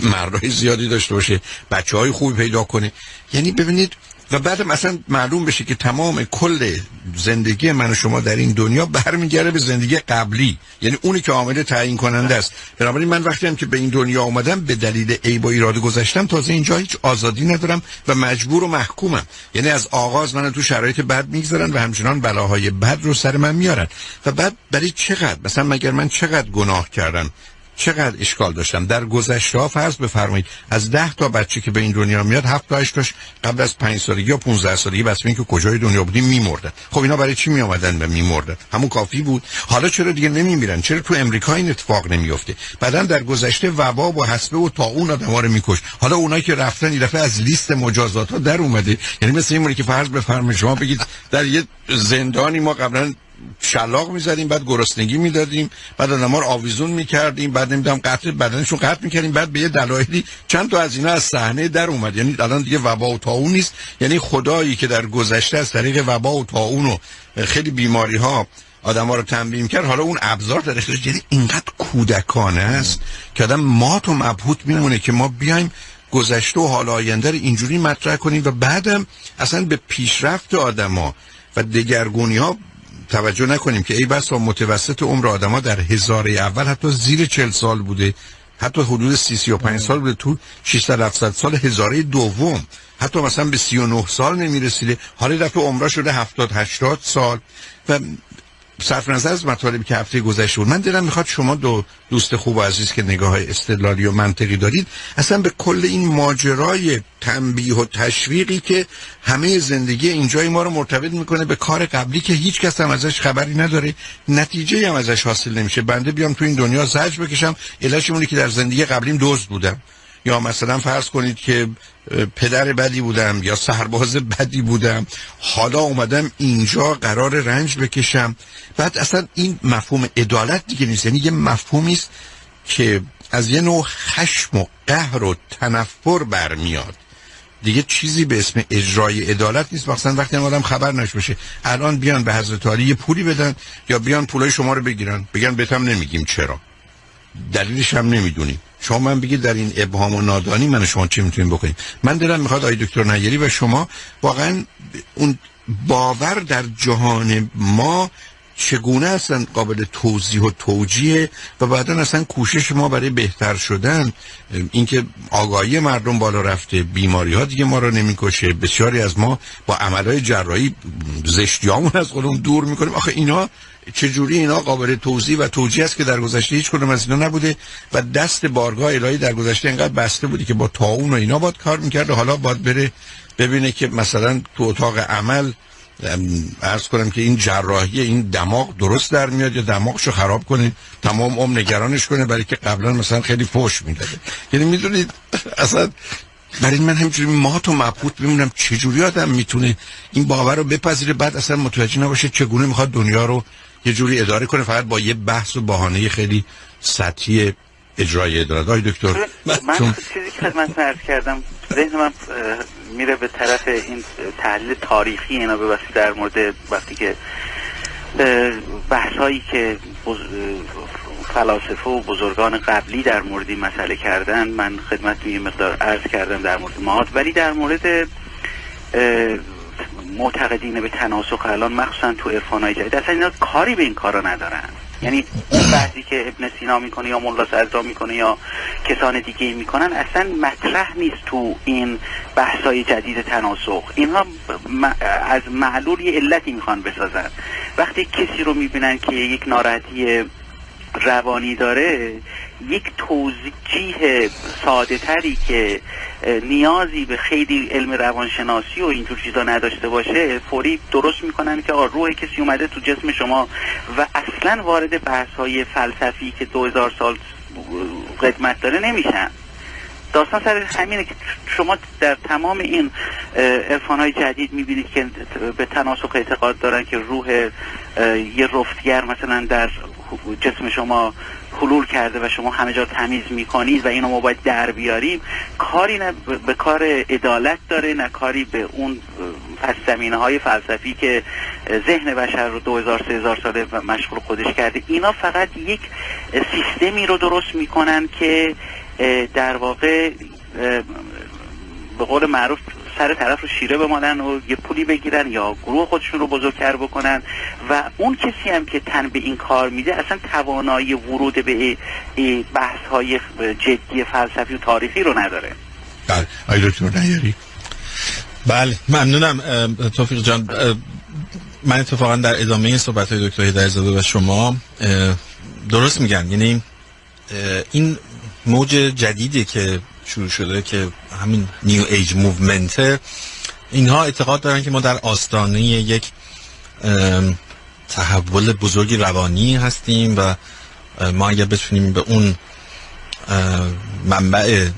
مردای زیادی داشته باشه، بچهای خوبی پیدا کنه. یعنی ببینید و بعد مثلا معلوم بشه که تمام کل زندگی من و شما در این دنیا برمیگرده به زندگی قبلی، یعنی اونی که عامل تعیین کننده است. بنابراین من وقتی هم که به این دنیا اومدم به دلیل عیب و ایراد گذشتم، تازه اینجا هیچ آزادی ندارم و مجبور و محکومم. یعنی از آغاز من تو شرایط بد میگذارن و همچنان بلاهای بد رو سر من میارن. و بعد برای چقدر؟ مثلا مگر من چقدر گناه کردم، چقدر اشکال داشتم در گذشته ها؟ فرض بفرمایید از 10 تا بچه که به این دنیا میاد 7 تا 8 تاش قبل از 5 سالگی یا 15 سالگی بس اینکه کجای دنیا بودیم میمردن. خب اینا برای چی میآمدن و میمردن؟ همون کافی بود. حالا چرا دیگه نمیمیرن؟ چرا تو امریکا این اتفاق نمیفته؟ بعدن در گذشته وبا و حصبه و طاعون آدم‌ها رو میکش. حالا اونایی که رفتن این دفعه از لیست مجازات ها در اومده. یعنی مثل این که فرض بفرمایید شما بگید در یه زندانی ما قبلا شلاق می‌زدیم، بعد گرسنگی میدادیم، بعد آدم‌ها رو آویزون می‌کردیم، بعد نمیدونم قطع بدنشون قطع می‌کردیم، بعد به یه دلایلی چند تا از اینا از صحنه در اومد. یعنی الان دیگه وبا و طاعون نیست. یعنی خدایی که در گذشته از طریق وبا و طاعون و خیلی بیماری‌ها آدم‌ها رو تنبیه کرد، حالا اون ابزار درش داشت. یعنی اینقدر کودکانه است که آدم مات و مبهوت میمونه که ما بیایم گذشته و حال آینده رو اینجوری مطرح کنیم و بعدم اصلا به پیشرفت آدم‌ها و دگرگونی‌ها توجه نکنیم که ای بسا متوسط عمر آدم‌ها در هزاره اول حتی زیر 40 سال بوده، حتی حدود 30-35 سال بوده، تو 600-700 سال هزاره دوم حتی مثلا به 39 سال نمیرسیده، حالا دفعه عمره شده 70-80 سال. و صرف نظر از مطالبی که هفته گذشته بود، من دلم میخواد شما دو دوست خوب و عزیز که نگاه های استدلالی و منطقی دارید اصلا به کل این ماجرای تنبیه و تشویقی که همه زندگی اینجای ما رو مرتبط میکنه به کار قبلی که هیچ کس هم ازش خبری نداره، نتیجه هم ازش حاصل نمیشه، بنده بیام تو این دنیا زجر بکشم علتش اینه که در زندگی قبلیم دزد بودم، یا مثلا فرض کنید که پدر بدی بودم یا سرباز بدی بودم، حالا اومدم اینجا قرار رنج بکشم. بعد اصلا این مفهوم عدالت دیگه نیست، یعنی یه مفهومی است که از یه نوع خشم و قهر و تنفر برمیاد، دیگه چیزی به اسم اجرای عدالت نیست. مثلا وقتی آدم خبر نشه الان بیان به حضرت علی یه پولی بدن یا بیان پولای شما رو بگیرن، بگن بهتم نمیگیم چرا، دلیلش هم نمیدونیم، شما من بگید در این ابهام و نادانی من شما چی میتونیم بکنیم. من دلم میخواد آقای دکتر نیری و شما واقعا اون باور در جهان ما چگونه اصلا قابل توضیح و توجیه و بعدا اصلا کوشش ما برای بهتر شدن، اینکه آگاهی مردم بالا رفته، بیماری ها دیگه ما رو نمیکشه، بسیاری از ما با عملهای جراحی زشتیامون از خودمون دور میکنیم. آخه اینا چجوری اینا قابل توضیح و توجیه است که در گذشته هیچ کدوم از اینا نبوده و دست بارگاه الهی در گذشته اینقدر بسته بودی که با طاعون و اینا باید کار میکرد و حالا باید بره ببینه که مثلا تو اتاق عمل عرض کنم که این جراحی این دماغ درست در میاد یا دماغشو خراب کنه، تمام عمر نگرانش کنه، برای که قبلا مثلا خیلی فحش میداده. یعنی میدونید اصلا برای من همینجوری مات و مبهوت میمونم چجوری آدم میتونه این باور رو بپذیره بعد اصلا متوجه نباشه چگونه میخواد دنیا رو یه جوری اداره کنه فقط با یه بحث و بهانه خیلی سطحی اجرای اداره. آقای دکتر من چیزی که خدمت عرض کردم ذهن من میره به طرف این تحلیل تاریخی اینا به واسطه در مورد وقتی که بحثایی که فلاسفه و بزرگان قبلی در مورد این مسئله کردن من خدمت یه مقدار عرض کردم در مورد مات، ولی در مورد معتقدین به تناسخ الان مخصوصا تو عرفان‌های جدید اصلا اینا کاری به این کارا ندارن. یعنی اون بحثی که ابن سینا میکنه یا مولا صدرا میکنه یا کسان دیگه میکنن اصلا مطرح نیست تو این بحثای جدید تناسخ. اینها از معلول یه علتی میخوان بسازن. وقتی کسی رو میبینن که یک ناراحتی روانی داره، یک توجیه ساده تری که نیازی به خیلی علم روانشناسی و اینجور چیزا نداشته باشه فوری درست میکنن که روح کسی اومده تو جسم شما و اصلا وارد بحث های فلسفی که 2000 سال قدمت داره نمیشن. داستان سر همینه که شما در تمام این عرفان‌های جدید میبینید که به تناسخ اعتقاد دارن که روح یه رفتگر مثلا در جسم شما حلول کرده و شما همه جا تمیز میکنید و اینو ما باید در بیاریم. کاری نه به کار عدالت داره، نه کاری به اون پس زمینه‌های فلسفی که ذهن بشر رو 2000-3000 ساله مشغول خودش کرده. اینا فقط یک سیستمی رو درست میکنن که در واقع به قول معروف سر طرف رو شیره بمانن و یه پولی بگیرن یا گروه خودشون رو بزرگتر بکنن و اون کسی هم که تن به این کار میده اصلا توانایی ورود به بحث های جدی فلسفی و تاریخی رو نداره. بله آقای دکتر نیاری. بله ممنونم توفیق جان. من اتفاقا در ادامه صحبت های دکتر هدایت‌زاده و شما درست میگن، یعنی این موج جدیدی که شروع شده که همین نیو ایج موومنت، اینها اعتقاد دارن که ما در آستانه یک تحول بزرگی روانی هستیم و ما اگر بتونیم به اون منبع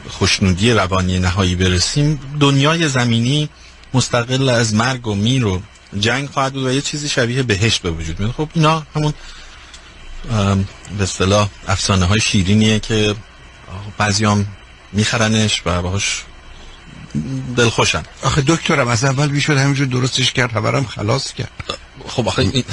خوشنودی روانی نهایی برسیم، دنیای زمینی مستقل از مرگ و میر و جنگ خواهد بود و یه چیزی شبیه بهشت به وجود میاد. خب اینا همون به اصطلاح افسانه های شیرینیه که بعضیام میخرنش و باهاش دلخوشن. آخه دکترم از اول میشد همینجور درستش کرد، خبرم خلاص کرد. خب آخه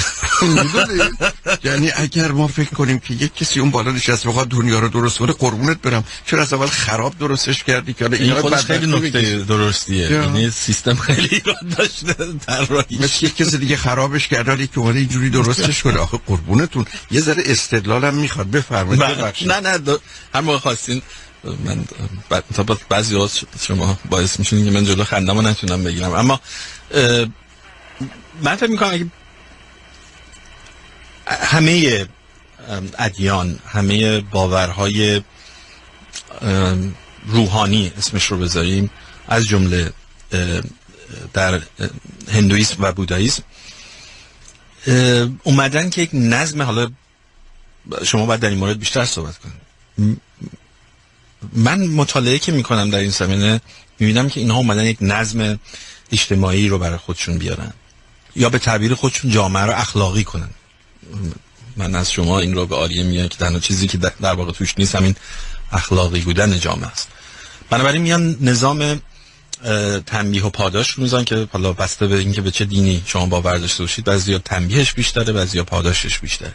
یعنی اگر ما فکر کنیم که یک کسی اون بالا نشسته بخواد دنیا رو درست کنه، قربونت برم چرا از اول خراب درستش کردی؟ که این خودش خیلی نکته درستیه. یعنی سیستم خیلی ایراد داشته در راهش، مثل یک کسی دیگه خرابش کرده که اومده اینجوری درستش کنه. آخه قربونتون یه ذره استدلالم میخواد. بفرمایید. نه هر موقع خواستین من تا بعضی وقت شما باعث میشین که من جلو خندمو نتونم بگیرم، اما من فکر میکنم اگه همه ادیان، همه باورهای روحانی اسمش رو بذاریم، از جمله در هندویسم و بوداییسم، اومدن که یک نظم، حالا شما باید در این مورد بیشتر صحبت کنید. من مطالعه که میکنم در این زمینه میبینم که اینها اومدن یک نظم اجتماعی رو برای خودشون بیارن یا به تعبیر خودشون جامعه رو اخلاقی کنن. من از شما این رو به آریه میگم که تنها چیزی که در واقع توش نیست همین اخلاقی بودن جامعه است. بنابراین میان نظام تنبیه و پاداش رو میذارن که حالا بسته به اینکه به چه دینی شما باور داشته باشید، بعضیا تنبیهش بیشتره، بعضیا پاداشش بیشتره.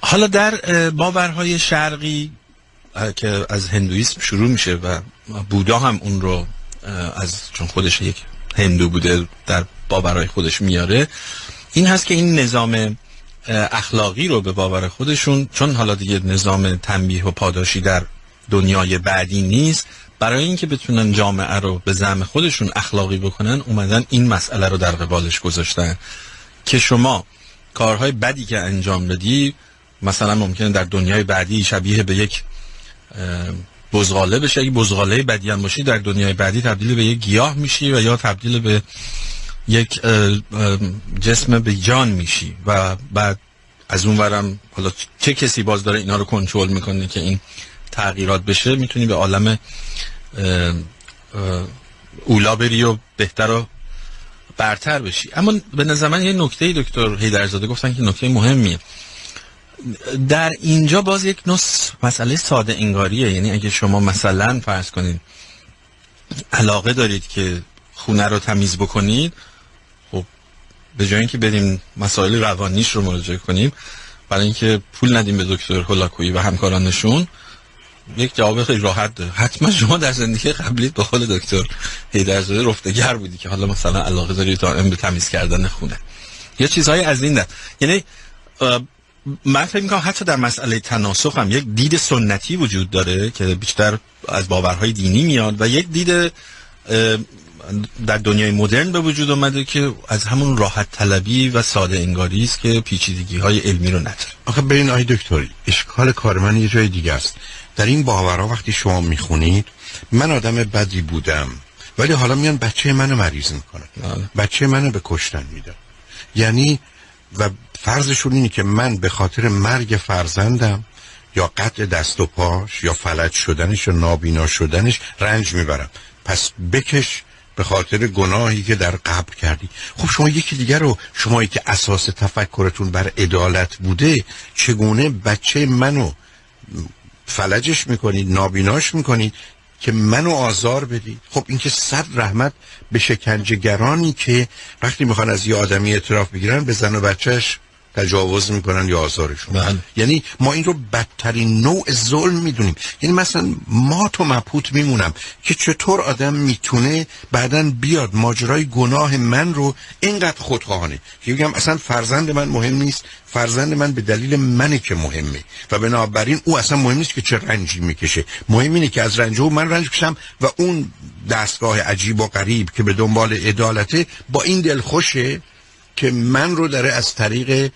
حالا در باورهای شرقی که از هندویسم شروع میشه و بودا هم اون رو چون خودش یک هندو بوده در باورهای خودش میاره، این هست که این نظام اخلاقی رو به باور خودشون، چون حالا دیگه نظام تنبیه و پاداشی در دنیای بعدی نیست، برای اینکه بتونن جامعه رو به زعم خودشون اخلاقی بکنن اومدن این مسئله رو در قبالش گذاشتن که شما کارهای بدی که انجام بدی مثلا ممکنه در دنیای بعدی شبیه به یک بزغاله بشه، اگه بزغاله بدی هم باشی در دنیای بعدی تبدیل به یک گیاه میشی و یا تبدیل به یک جسم بیجان میشی و بعد از اون ورم حالا چه کسی باز داره اینا رو کنترل میکنه که این تغییرات بشه، میتونی به عالم اولا بری و بهتر و برتر بشی. اما به نظر من یه نکته دکتر حیدرزاده گفتن که نکته مهمیه در اینجا، باز یک نوع مسئله ساده انگاریه. یعنی اگه شما مثلا فرض کنید علاقه دارید که خونه رو تمیز بکنید، خب به جای اینکه بریم مسائل روانیش رو مراجعه کنیم برای اینکه پول ندیم به دکتر هولاکویی و همکارانشون، یک جواب خیلی راحت ده. حتما شما در زندگی قبلیت به قول دکتر حیدرزاده رفتگر بودی که حالا مثلا علاقه داری دائم به تمیز کردن خونه یا چیزهای از این ده. یعنی من فکر می‌کنم حتی در مسئله تناسخ هم یک دید سنتی وجود داره که بیشتر از باورهای دینی میاد و یک دید در دنیای مدرن به وجود اومده که از همون راحت طلبی و ساده انگاری است که پیچیدگی‌های علمی رو نداره. آخه ببین آقای دکتر، اشکال کار من یه جای دیگه است. در این باورها وقتی شما میخونید من آدم بدی بودم ولی حالا میان بچه منو مریض میکنن، بچه منو به کشتن میدن، یعنی و فرضشون اینه که من به خاطر مرگ فرزندم یا قطع دست و پاش یا فلج شدنش یا نابینا شدنش رنج میبرم، پس بکش به خاطر گناهی که در قبل کردی. خب شما یکی دیگر رو، شمایی که اساس تفکرتون بر عدالت بوده، چگونه بچه منو فلجش میکنید، نابیناش میکنید که منو آزار بدید؟ خب این که صد رحمت به شکنجهگرانی که وقتی میخوان از یه آدمی اعتراف بگیرن به زن و بچهش تجاوز میکنن یا آزارشون. یعنی ما این رو بدترین نوع ظلم میدونیم. یعنی مثلا ما تو مبهوت میمونم که چطور آدم میتونه بعدن بیاد ماجرای گناه من رو اینقدر خودخواهانه که بگم اصلا فرزند من مهم نیست، فرزند من به دلیل منه که مهمه و بنابراین او اصلا مهم نیست که چه رنجی میکشه، مهم اینه که از رنج او من رنج کشم و اون دستگاه عجیب و غریب که به دنبال عدالته با این دل خوشه که من رو داره از طریق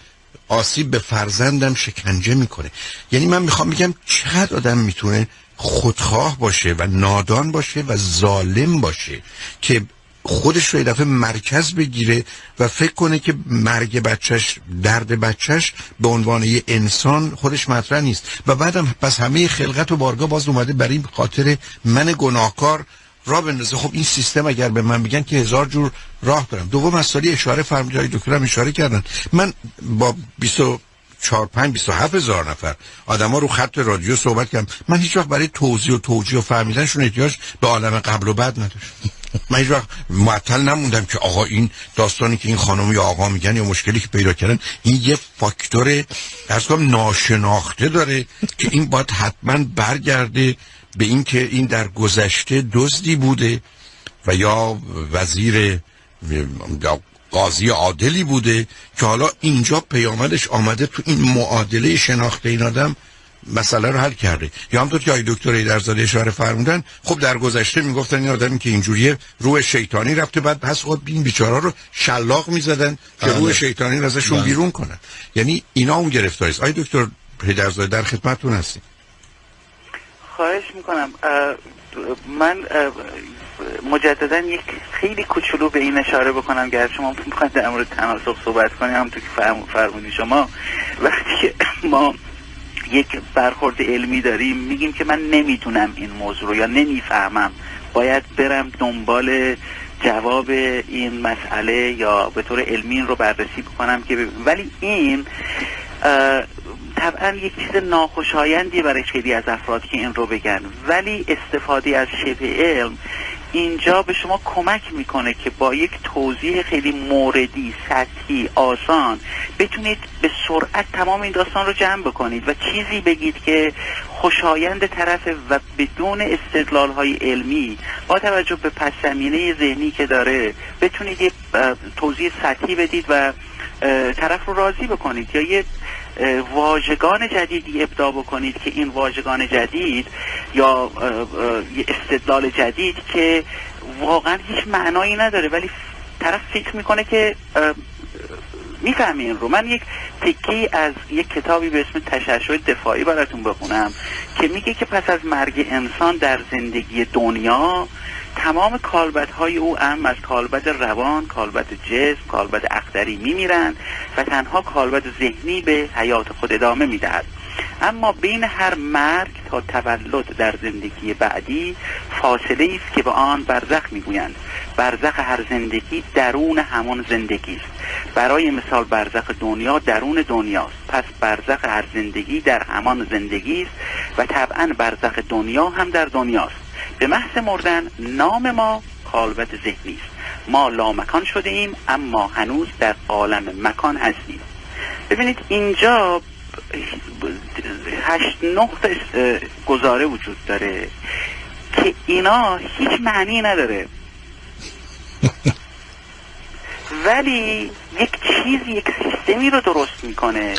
آسیب به فرزندم شکنجه میکنه. یعنی من میخوام بگم چقدر آدم میتونه خودخواه باشه و نادان باشه و ظالم باشه که خودش رو یه دفعه مرکز بگیره و فکر کنه که مرگ بچهش، درد بچهش به عنوان یه انسان خودش مطرح نیست و بعدم پس همه خلقت و بارگاه باز اومده برای این خاطر من گناهکار راه بندازه. خب این سیستم اگر به من بگن که هزار جور راه دارم. دوم مسئله اشاره فرمودید، دکترم اشاره کردن، من با 27 هزار نفر آدما رو خط رادیو صحبت کردم، من هیچ وقت برای توضیح و توجیه و فهمیدنشون احتیاج به عالم قبل و بعد نداشتم. من هیچ وقت معطل نموندم که آقا این داستانی که این خانم یا آقا میگن یا مشکلی که پیدا کردن این یه فاکتور ناشناخته داره که این باید حتما برگرده به این که این در گذشته دزدی بوده و یا وزیر قاضی عادلی بوده که حالا اینجا پیامدش آمده تو این معادله شناخته این آدم مسئله رو حل کرده. یا همونطور که آقای دکتر حیدرزاده اشاره فرمودن، خب در گذشته میگفتن این آدمی که اینجوریه روح شیطانی رفته، بعد پس خود این بیچارا رو شلاق میزدن که روح شیطانی رو ازشون بیرون کنن. یعنی اینا اون گرفتاری است. آقای دکتر حیدرزاده در خدمتتون هستیم. خواهش میکنم. من مجددا یک خیلی کوچولو به این اشاره بکنم که شما میخواید در مورد تناسخ صحبت کنیم، همونطور که فرمودید شما، وقتی که ما یک برخورد علمی داریم میگیم که من نمیتونم این موضوع رو یا نمیفهمم، باید برم دنبال جواب این مسئله یا به طور علمی این رو بررسی بکنم که ولی این طبعا یک چیز ناخوشایندی برای خیلی از افراد که این رو بگن، ولی استفاده از شبه علم اینجا به شما کمک میکنه که با یک توضیح خیلی موردی، سطحی، آسان بتونید به سرعت تمام این داستان رو جمع بکنید و چیزی بگید که خوشایند طرف و بدون استدلال های علمی با توجه به پس زمینه ذهنی که داره بتونید یک توضیح سطحی بدید و طرف رو راضی بکنید یا یه واژگان جدیدی ابداع بکنید که این واژگان جدید یا یه استدلال جدید که واقعا هیچ معنایی نداره ولی طرف فکر میکنه که میفهمی این رو. من یک تکی از یک کتابی به اسم تشعشع دفاعی براتون بخونم که میگه که پس از مرگ انسان در زندگی دنیا تمام کالبدهای او از کالبد روان، کالبد جسم، کالبد اختری میمیرن و تنها کالبد ذهنی به حیات خود ادامه میدهد. اما بین هر مرگ تا تولد در زندگی بعدی فاصله است که به آن برزخ میگویند. برزخ هر زندگی درون همان زندگی است. برای مثال برزخ دنیا درون دنیاست، پس برزخ هر زندگی در همان زندگی است و طبعا برزخ دنیا هم در دنیاست. به محض مردن نام ما کالبد ذهنی است. ما لامکان شده ایم اما هنوز در عالم مکان هستیم. ببینید اینجا 8-9 گزاره وجود داره که اینا هیچ معنی نداره ولی یک چیزی، یک سیستمی رو درست میکنه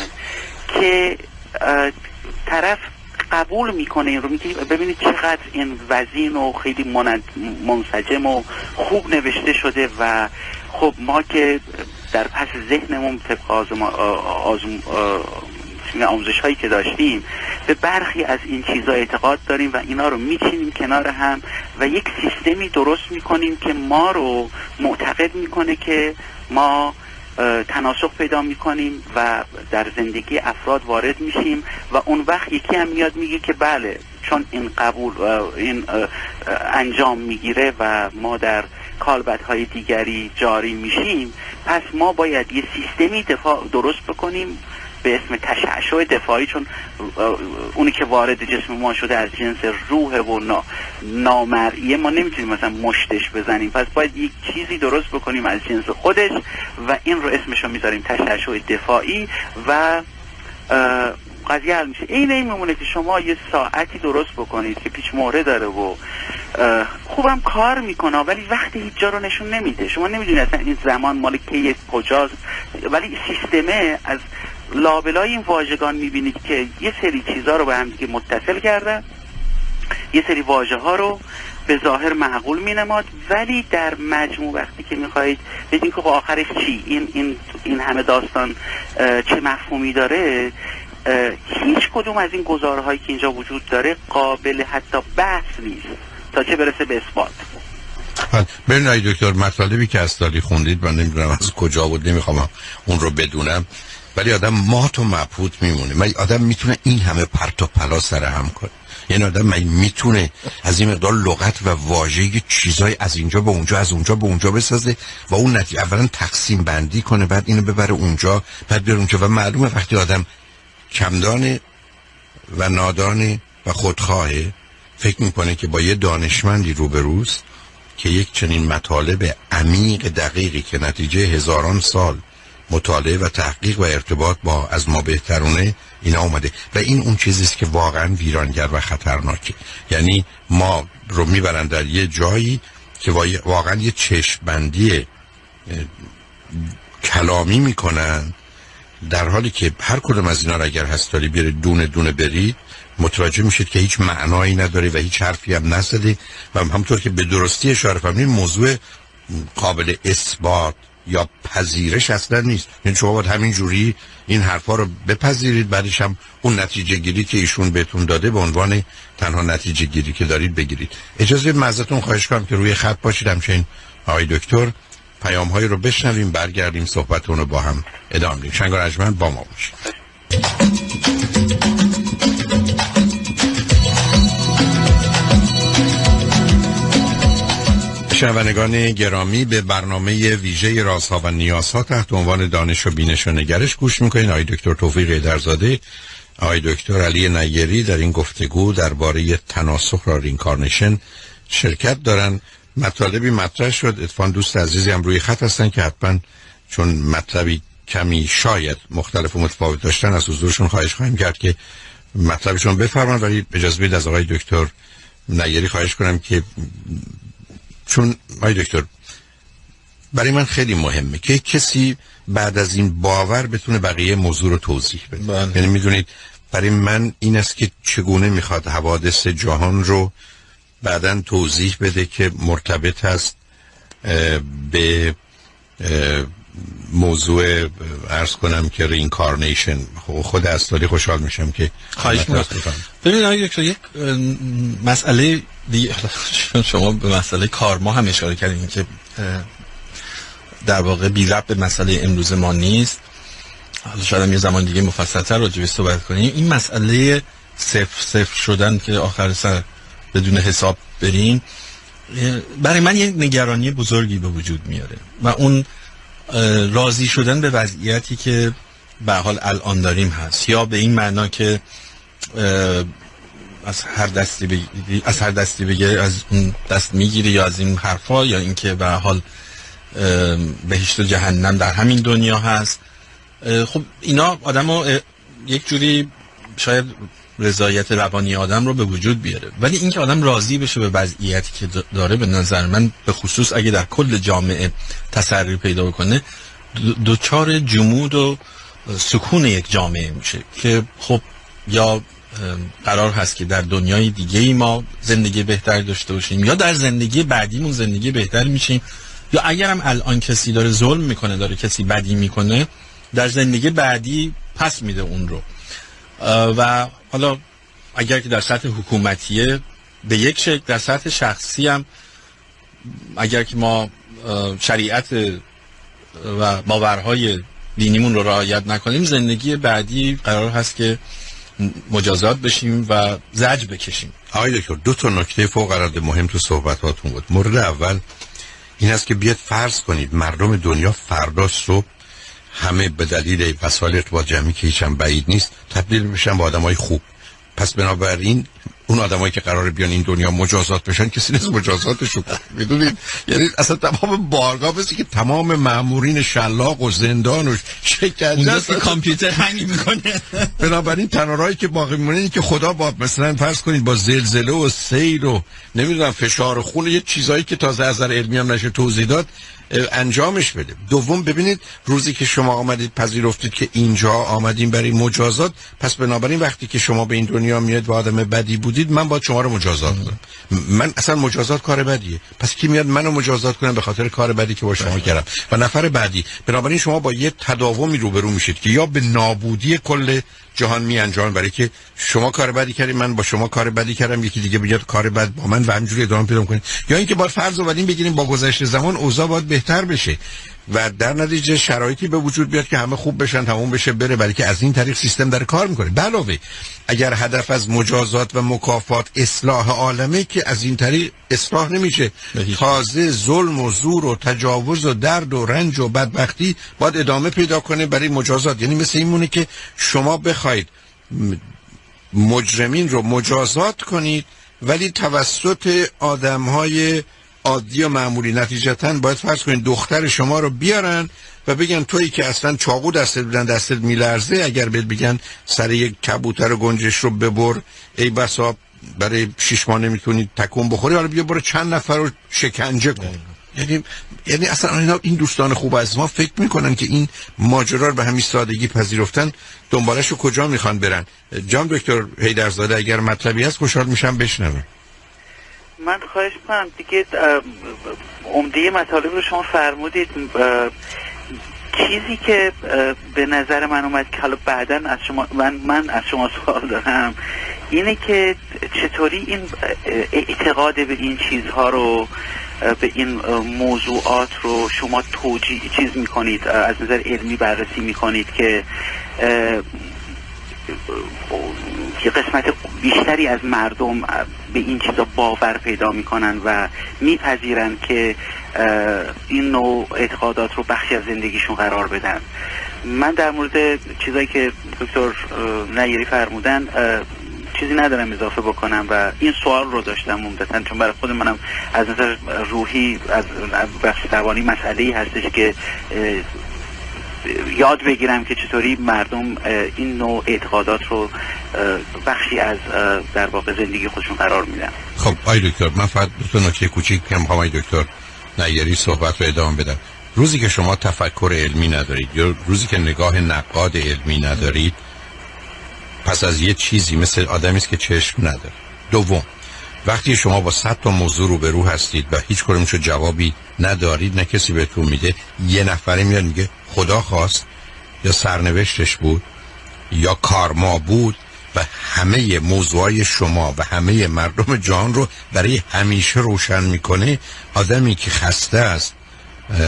که طرف قبول میکنه این رو. ببینید چقدر این وزین و خیلی منسجم و خوب نوشته شده و خب ما که در پس ذهنمون طبق آموزش هایی که داشتیم به برخی از این چیزا اعتقاد داریم و اینا رو میچینیم کنار هم و یک سیستمی درست میکنیم که ما رو معتقد میکنه که ما تناسق پیدا میکنیم و در زندگی افراد وارد میشیم و اون وقت یکی هم میاد میگه که بله چون این این انجام میگیره و ما در کالبدهای دیگری جاری میشیم پس ما باید یه سیستمی درست بکنیم به اسم تشعشع دفاعی، چون اونی که وارد جسم ما شده از جنس روح و نامرئیه، ما نمیتونیم مثلا مشتش بزنیم، پس باید یک چیزی درست بکنیم از جنس خودش و این رو اسمشو میذاریم تشعشع دفاعی و قضیه حل میشه. این میمونه که شما یه ساعتی درست بکنید که پیچ مهره داره و خوبم کار میکنه ولی وقتی هیچ جا رو نشون نمیده، شما نمیدونید اصلا این زمان مال کی کجاست، ولی سیستمه از لابلای این واژگان میبینید که یه سری چیزها رو به هم دیگه متصل کرده، یه سری واژه ها رو به ظاهر معقول مینماد ولی در مجموع وقتی که میخواهید بدین که آخرش چی، این همه داستان چه مفهومی داره، هیچ کدوم از این گزارهایی که اینجا وجود داره قابل حتی بحث نیست تا چه برسه به اثبات. ببینید دکتر، مطالبی که از سالی خوندید من نمیدونم از کجا بود، نمیخوام اون رو بدونم، ولی آدم مات و مبهوت میمونه. من آدم میتونه این همه پرت و پلا سر هم کنه؟ یعنی آدم میتونه از این مقدار لغت و واژه چیزای از اینجا به اونجا، از اونجا به اونجا بسازه و اون نتیجه اولا تقسیم بندی کنه، بعد اینو ببره اونجا، بعد بره اونجا. و معلومه وقتی آدم کمدانه و نادانه و خودخواهه فکر میکنه که با یه دانشمندی روبروست که یک چنین مطالب عمیق دقیقی که نتیجه هزاران سال مطالعه و تحقیق و ارتباط با از ما بهترونه اینا اومده و این اون چیزیست که واقعا ویرانگر و خطرناکه. یعنی ما رو میبرن در یه جایی که واقعا یه چشم‌بندی کلامی میکنن، در حالی که هر کدوم از اینا رو اگر هستاری بیاره دونه دونه برید متوجه میشید که هیچ معنایی نداره و هیچ حرفی هم نزده و همونطور که به درستی اشاره فرمودید موضوع قابل اثبات یا پذیرش اصلا نیست. یعنی شما باید همین جوری این حرفا رو بپذیرید، بعدش هم اون نتیجه گیری که ایشون بهتون داده به عنوان تنها نتیجه گیری که دارید بگیرید. اجازه ازتون خواهش کنم که روی خط باشید همچنین آقای دکتر، پیام هایی رو بشنویم، برگردیم صحبتون رو با هم ادامه بدیم. شنگ و رجمند با ما باشید. شنوندگان گرامی، به برنامه ویژه رازها و نیازها تحت عنوان دانش و بینش و نگرش گوش میکنید. آقای دکتر توفیق ایدرزاده، آقای دکتر علی نیری در این گفتگو درباره تناسخ را رینکارنیشن شرکت دارن. مطالبی مطرح شد، اتفاقا دوست عزیزی هم روی خط هستن که حتما چون مطلبی کمی شاید مختلف و متفاوت داشتن از حضورشون خواهش خواهیم کرد که مطلبشون بفرمایید، ولی اجازه بدید از آقای دکتر نیری خواهش کنم که چون آقای دکتر برای من خیلی مهمه که کسی بعد از این باور بتونه بقیه موضوع رو توضیح بده. یعنی میدونید برای من این است که چگونه میخواد حوادث جهان رو بعداً توضیح بده که مرتبط است به موضوع عرض کنم که رینکارنیشن. خود اصلی خوشحال میشم که خواهش میکنم. ببینید یک مسئله دیگه، شما به مسئله کارما هم اشاره کردین که در واقع بی ربط به مسئله امروز ما نیست. حالا شاید هم یه زمان دیگه مفصل‌تر راجع بهش صحبت کنیم. این مسئله صفر شدن که آخر سر بدون حساب بریم، برای من یک نگرانی بزرگی به وجود میاره و اون راضی شدن به وضعیتی که به حال الان داریم هست، یا به این معنا که از هر دستی بگیری از اون دست میگیری، یا از این حرفا، یا اینکه به حال بهشت و جهنم در همین دنیا هست. خب اینا آدمو یک جوری شاید رضایت روانی آدم رو به وجود بیاره، ولی اینکه آدم راضی بشه به وضعیتی که داره، به نظر من به خصوص اگه در کل جامعه تسری پیدا بکنه، دوچار جمود و سکون یک جامعه میشه که خب یا قرار هست که در دنیای دیگه ای ما زندگی بهتر داشته باشیم، یا در زندگی بعدیمون زندگی بهتر میشیم، یا اگرم الان کسی داره ظلم میکنه، داره کسی بدی میکنه، در زندگی بعدی پس میده اون رو. و حالا اگر که در سطح حکومتیه به یک شکل، در سطح شخصی هم اگر که ما شریعت و باورهای دینیمون رو رعایت نکنیم، زندگی بعدی قرار هست که مجازات بشیم و زجر بکشیم. آقای دکتر، دو تا نکته فوق العاده مهم تو صحبتاتون بود. مورد اول این است که بیاد فرض کنید مردم دنیا فردا صبح همه به دلیل وسایل ارتباط جمعی که هیچ هم بعید نیست تبدیل بشن به آدمای خوب. پس بنابراین اون آدمایی که قراره بیان این دنیا مجازات بشن کسی نیست مجازاتشون کنه. میدونید یعنی اصلا تمام بارگاه بسی که تمام مامورین شلاق و زندان و شکنجه است که کامپیوتر هنگ میکنه. بنابراین تنها راهی که باقی میمونه اینه که خدا با مثلا فرض کنید با زلزله و سیل و نمیدونم فشار خون یه چیزایی که تازه از نظر علمی هم نشه توضیح داد انجامش بده. دوم ببینید روزی که شما آمدید پذیرفتید که اینجا آمدیم برای مجازات، پس بنابراین وقتی که شما به این دنیا میاد و آدم بدی بودید من باید شما رو مجازات کنم. من اصلا مجازات کار بدیه، پس کی میاد منو مجازات کنه به خاطر کار بدی که با شما کردم؟ و نفر بعدی. بنابراین شما با یه تداومی روبرو میشید که یا به نابودی کل جهان می انجام، برای که شما کار بدی کردید، من با شما کار بدی کردم، یکی دیگه بیاد کار بد با من و همینجوری ادامه پیدا کنید، یا اینکه باید فرض رو بدیم بگیریم با گذشت زمان اوضاع باید بهتر بشه و در نتیجه شرایطی به وجود بیاد که همه خوب بشن، تموم بشه بره، برای که از این طریق سیستم داره کار میکنه. علاوه اگر هدف از مجازات و مکافات اصلاح عالمه که از این طریق اصلاح نمیشه، تازه ظلم و زور و تجاوز و درد و رنج و بدبختی باید ادامه پیدا کنه برای مجازات. یعنی مثل این مونه که شما بخواید مجرمین رو مجازات کنید ولی توسط آدم‌های عادی و معمولی. نتیجتاً باید فرض کنید دختر شما رو بیارن و بگن تویی که اصلا چاقو دستت بدن دستت میلرزه، اگر بهت بگن سر یک کبوتر گنجش رو ببر، ای بسا برای 6 ماه نمیتونی تکون بخوری، حالا بیا برو چند نفر رو شکنجه کن. یعنی اصلا این دوستان خوب از ما فکر میکنن که این ماجرا رو به همین سادگی پذیرفتن، دنبالش رو کجا میخوان برن؟ جان دکتر حیدرزاده اگر مطلبی هست خوشحال میشم بشنوم. من خواهش میکنم دیگه عمده مطالب رو شما فرمودید. چیزی که به نظر من اومد که حالا بعداً از شما من از شما سوال دارم اینه که چطوری این اعتقاد به این چیزها رو، به این موضوعات رو شما چیز میکنید، از نظر علمی بررسی میکنید که یه قسمت بیشتری از مردم به این چیزا باور پیدا میکنن و میپذیرن که این نوع اعتقادات رو بخشی از زندگیشون قرار بدن. من در مورد چیزایی که دکتر نیری فرمودن چیزی ندارم اضافه بکنم و این سوال رو داشتم عمدتاً چون برای خود منم از نظر روحی از بخش روانی مسئله‌ای هستش که یاد بگیرم که چطوری مردم این نوع اعتقادات رو بخشی از در واقع زندگی خودشون قرار میدن. خب آقای دکتر من فقط دو تا نکته کوچیک میگم آقای دکتر نیری صحبت رو ادامه بدم. روزی که شما تفکر علمی ندارید یا روزی که نگاه نقاد علمی ندارید، پس از یه چیزی مثل آدمی است که چشم نداره. دوم، وقتی شما با 100 تا موضوع روبرو هستید و هیچ کدومشو جوابی ندارید، نه کسی بهتون میده، یه نفره میاد میگه خدا خواست یا سرنوشتش بود یا کارما بود و همه موضوعای شما و همه مردم جهان رو برای همیشه روشن میکنه. آدمی که خسته است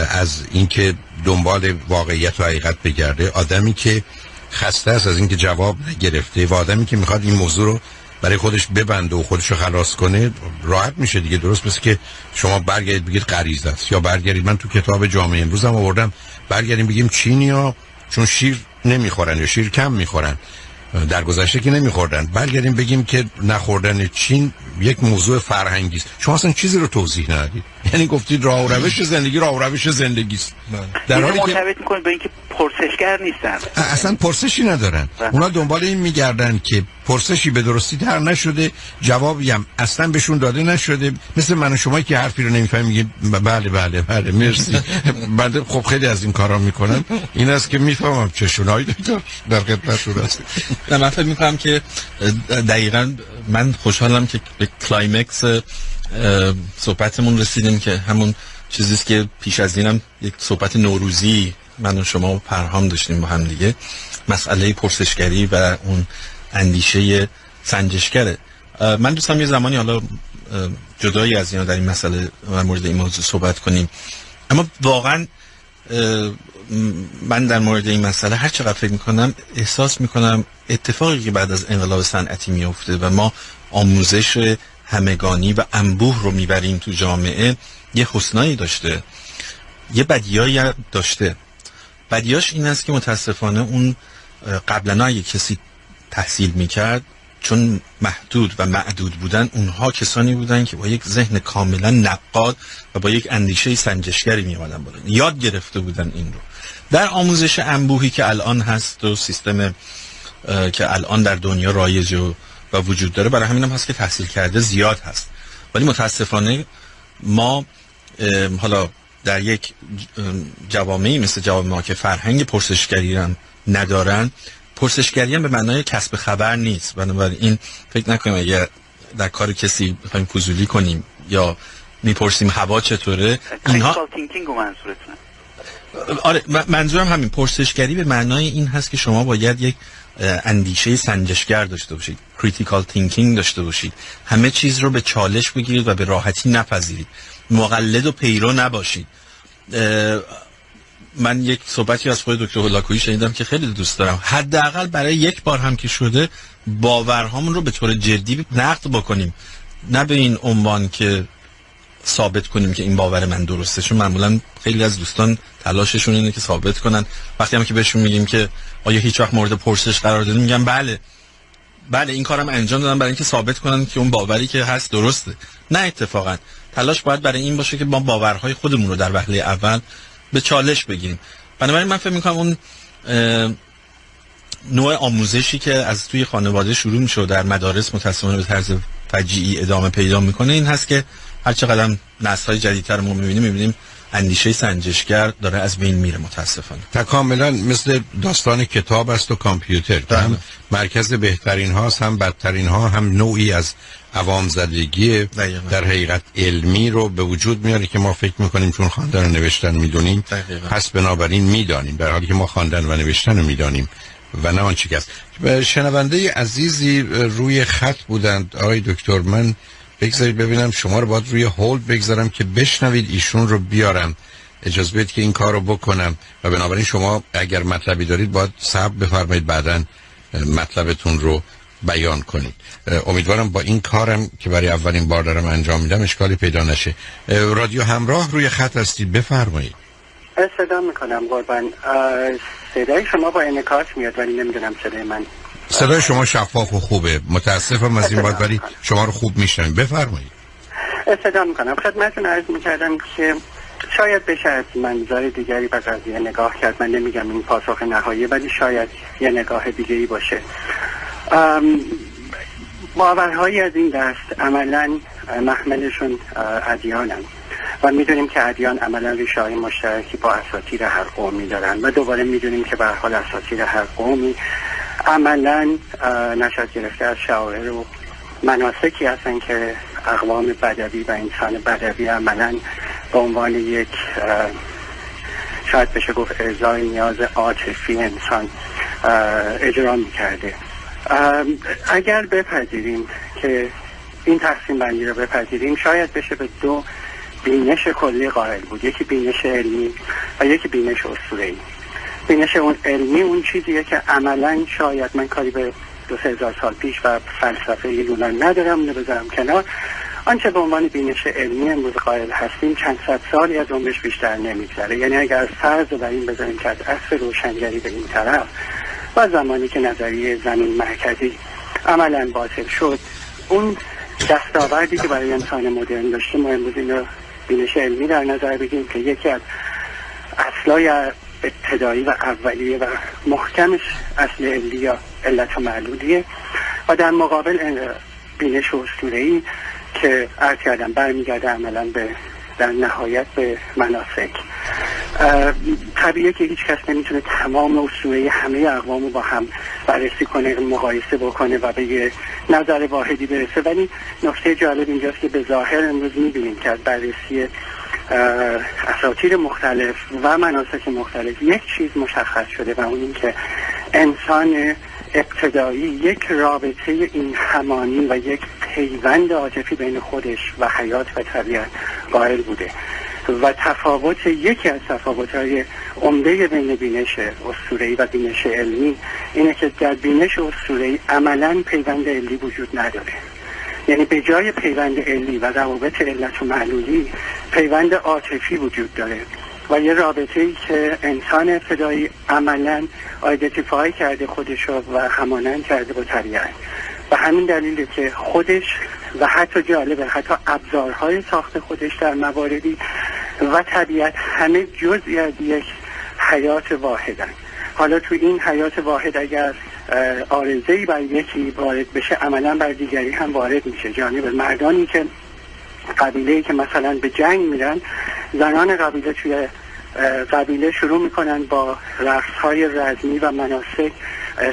از اینکه دنبال واقعیت و حقیقت بگرده، آدمی که خسته است از اینکه جواب نگرفته و آدمی که میخواد این موضوع رو برای خودش ببنده و خودش رو خلاص کنه، راحت میشه دیگه. درست مثل که شما برگردید بگید غریزه است، یا برگردید، من تو کتاب جامعه امروز هم آوردم، برگردیم بگیم چینی‌ها چون شیر نمیخورن یا شیر کم میخورن، در گذشته که نمیخوردن، برگردیم بگیم که نخوردن چین یک موضوع فرهنگی است. شما اصلا چیزی رو توضیح ندادید، یعنی گفتید راه و روش زندگی راه و روش زندگی است، در حالی که مرتبط می‌کنه به اینکه پرسشگر نیستن، اصلا پرسشی ندارن. اونا دنبال این میگردن که پرسشی به درستی تر نشده، جوابی هم اصلا بهشون داده نشده. مثل من و شما که حرفی رو نمیفهمیم میگیم بله بله بله مرسی. بنده خب خیلی از این کارا میکنم، این است که میفهمم چشونایی در خدمتتون هستم. من فکر میکنم که دقیقاً من خوشحالم که به کلایمکس صحبتمون رسیدیم که همون چیزی است که پیش از اینم یک صحبت نوروزی من و شما و پرهام داشتیم با هم دیگه، مسئله پرسشگری و اون اندیشه سنجشگره. من دوستم یه زمانی حالا جدایی از اینا در این مسئله و مورد این موضوع صحبت کنیم، اما واقعا من در مورد این مسئله هر چقدر فکر میکنم احساس میکنم اتفاقی که بعد از انقلاب صنعتی میفته و ما آموزش همگانی و انبوه رو میبریم تو جامعه، یه حسنایی داشته، یه بدیایی داشته. بدیاش این است که متاسفانه اون قبلا اگه کسی تحصیل میکرد، چون محدود و معدود بودن، اونها کسانی بودن که با یک ذهن کاملا نقاد و با یک اندیشه سنجشگری میامدن بالا، یاد گرفته بودن این رو. در آموزش انبوهی که الان هست و سیستم که الان در دنیا رایج و وجود داره، برای همین هم هست که تحصیل کرده زیاد هست. ولی متاسفانه ما حالا در یک جوامعی مثل جوامع ما که فرهنگ پرسشگری هم ندارن، پرسشگری هم به معنای کسب خبر نیست. بنابراین این فکر نکنیم اگه در کار کسی بخوایم فضولی کنیم یا میپرسیم هوا چطوره، اینها آره منظورم همین. پرسشگری به معنای این هست که شما باید یک اندیشه سنجشگر داشته باشید، کریتیکال تینکینگ داشته باشید، همه چیز رو به چالش بگیرید و به راحتی نپذیرید، مقلد و پیرو نباشید. من یک صحبتی از خود دکتر هولاکویی شنیدم که خیلی دوست دارم، حداقل برای یک بار هم که شده باورهامون رو به طور جدی نقد بکنیم، نه به این عنوان که ثابت کنیم که این باور من درسته. چون معمولا خیلی از دوستان تلاششون اینه که ثابت کنن، وقتی هم که بهشون میگیم که آیا هیچ وقت مورد پرسش قرار دادین، میگن بله این کارم انجام دادم برای اینکه ثابت کنن که اون باوری که هست درسته. نه، اتفاقا تلاش باید برای این باشه که ما باورهای خودمون رو در وهله اول به چالش بگیریم. بنابراین من فکر می‌کنم اون نوع آموزشی که از توی خانواده شروع میشه و در مدارس متأسفانه به طرز فجیعی ادامه پیدا میکنه، این هست که هر چقدر نسل‌های جدیدتر ما می‌بینیم اندیشه سنجشگر داره از بین میره متاسفانه. کاملا مثل داستان کتاب است و کامپیوتر که هم مرکز بهترین هاست هم بدترین ها، هم نوعی از عوام زدگی در حقیقت علمی رو به وجود میاره که ما فکر میکنیم چون خواندن و نوشتن میدونیم پس بنابراین میدانیم، در حالی که ما خواندن و نوشتن رو میدانیم و نه آنچه که است. شنونده عزیزی روی خط بودند. آقای دکتر، من بگذارید ببینم شما رو باید روی هولد بگذارم که بشنوید ایشون رو بیارم، اجازه بدید که این کار رو بکنم و بنابراین شما اگر مطلبی دارید باید صبر بفرمایید بعداً مطلبتون رو بیان کنید. امیدوارم با این کارم که برای اولین بار دارم انجام میدم اشکالی پیدا نشه. رادیو همراه روی خط هستید، بفرمایید. صدا میکنم قربان. صدای شما با انعکاس میاد ولی نمیدونم صدای من. صدای شما شفاف و خوبه، متاسفم از این بات ولی شما رو خوب میشنویم، بفرمایید. صدا میکنم. خدمتتون عرض میکردم که شاید بشه از منظر دیگری به قضیه نگاه کرد. من نمیگم این پاسخ نهایی، ولی شاید یه نگاه دیگری باشه. باورهایی از این دست عملاً محملشون ادیانن و میدونیم که ادیان عملا ریشه‌های مشترکی با اساطیر هر قومی دارن و دوباره میدونیم که به هر حال اساطیر هر قومی عملا نشأت گرفته از شعائر و مناسکی هستن که اقوام بدوی و انسان بدوی عملا به عنوان یک شاید بشه گفت ارضای نیاز عاطفی انسان اجرا میکرده. اگر بپذیریم که این تقسیم بندی رو بپذیریم، شاید بشه به دو بینش کلی قائل بود، یکی بینش علمی و یکی بینش اسطوره‌ای. بینش اون علمی اون چیزیه که عملا شاید من کاری به 2000 سال پیش و فلسفه یونان ندارم، اونو بذارم کنار. آنچه به عنوان بینش علمی امروز قائل هستیم چند صد سالی از عمرش بیشتر نمیگذره. یعنی اگر از فرض رو بر این بذاریم که از عصر روشنگری به این طرف و زمانی که نظریه زمین مرکزی عملا باطل شد، اون دستاوردی که برای انسان مدرن داشته، ما امروز این رو بینش علمی در نظر بگیریم که یکی از اصلای ابتدایی و اولیه و محکمش اصل علی یا علت و معلولیه، و در مقابل بینش اسطوره‌ای که عرض کردم برمیگرده عملا به در نهایت به مناسک. طبیعیه که هیچ کس نمیتونه تمام اسطوره همه اقوام رو با هم بررسی کنه، مقایسه بکنه و به یه نظر واحدی برسه، ولی نکته جالب اینجاست که به ظاهر امروز میبینیم که از بررسی اساطیر مختلف و مناسک مختلف یک چیز مشخص شده و اون این که انسان ابتدایی یک رابطه این همانی و یک پیوند عاطفی بین خودش و حیات و طبیعت قائل بوده و تفاوت یکی از تفاوت‌های عمده بین بینش اسطوره‌ای و بینش علمی اینه که در بینش اسطوره‌ای عملاً پیوند علی وجود نداره. یعنی به جای پیوند علی و روابط علت و معلولی پیوند عاطفی وجود داره و یه رابطه‌ای که انسان ابتدایی عملاً آیدنتیفای کرده خودش و همانند کرده با طبیعت. و همین دلیله که خودش و حتی جالبه حتی ابزارهای ساخت خودش در مواردی و طبیعت همه جزئی از یک حیات واحدن. حالا تو این حیات واحد اگر عارضه‌ای بر یکی وارد بشه عملاً بر دیگری هم وارد میشه. جانب مردانی که قبیله‌ای که مثلا به جنگ میرن، زنان قبیله توی قبیله شروع میکنن با رقص‌های رزمی و مناسک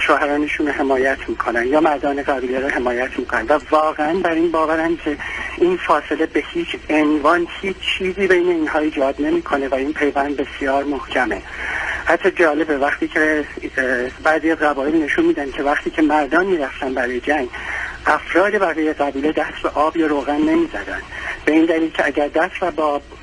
شوهرانشون رو حمایت میکنن یا مردان قبیله رو حمایت میکنن و واقعا بر این باورن که این فاصله به هیچ عنوان هیچ چیزی بین اینها ایجاد نمیکنه و این پیوند بسیار محکمه. حتی جالبه وقتی که بعضی از قبایل نشون میدن که وقتی که مردان میرفتن برای جنگ، افراد بقیه قبیله دست به آب یا روغن نمیزدن، به این دلیل که اگر دست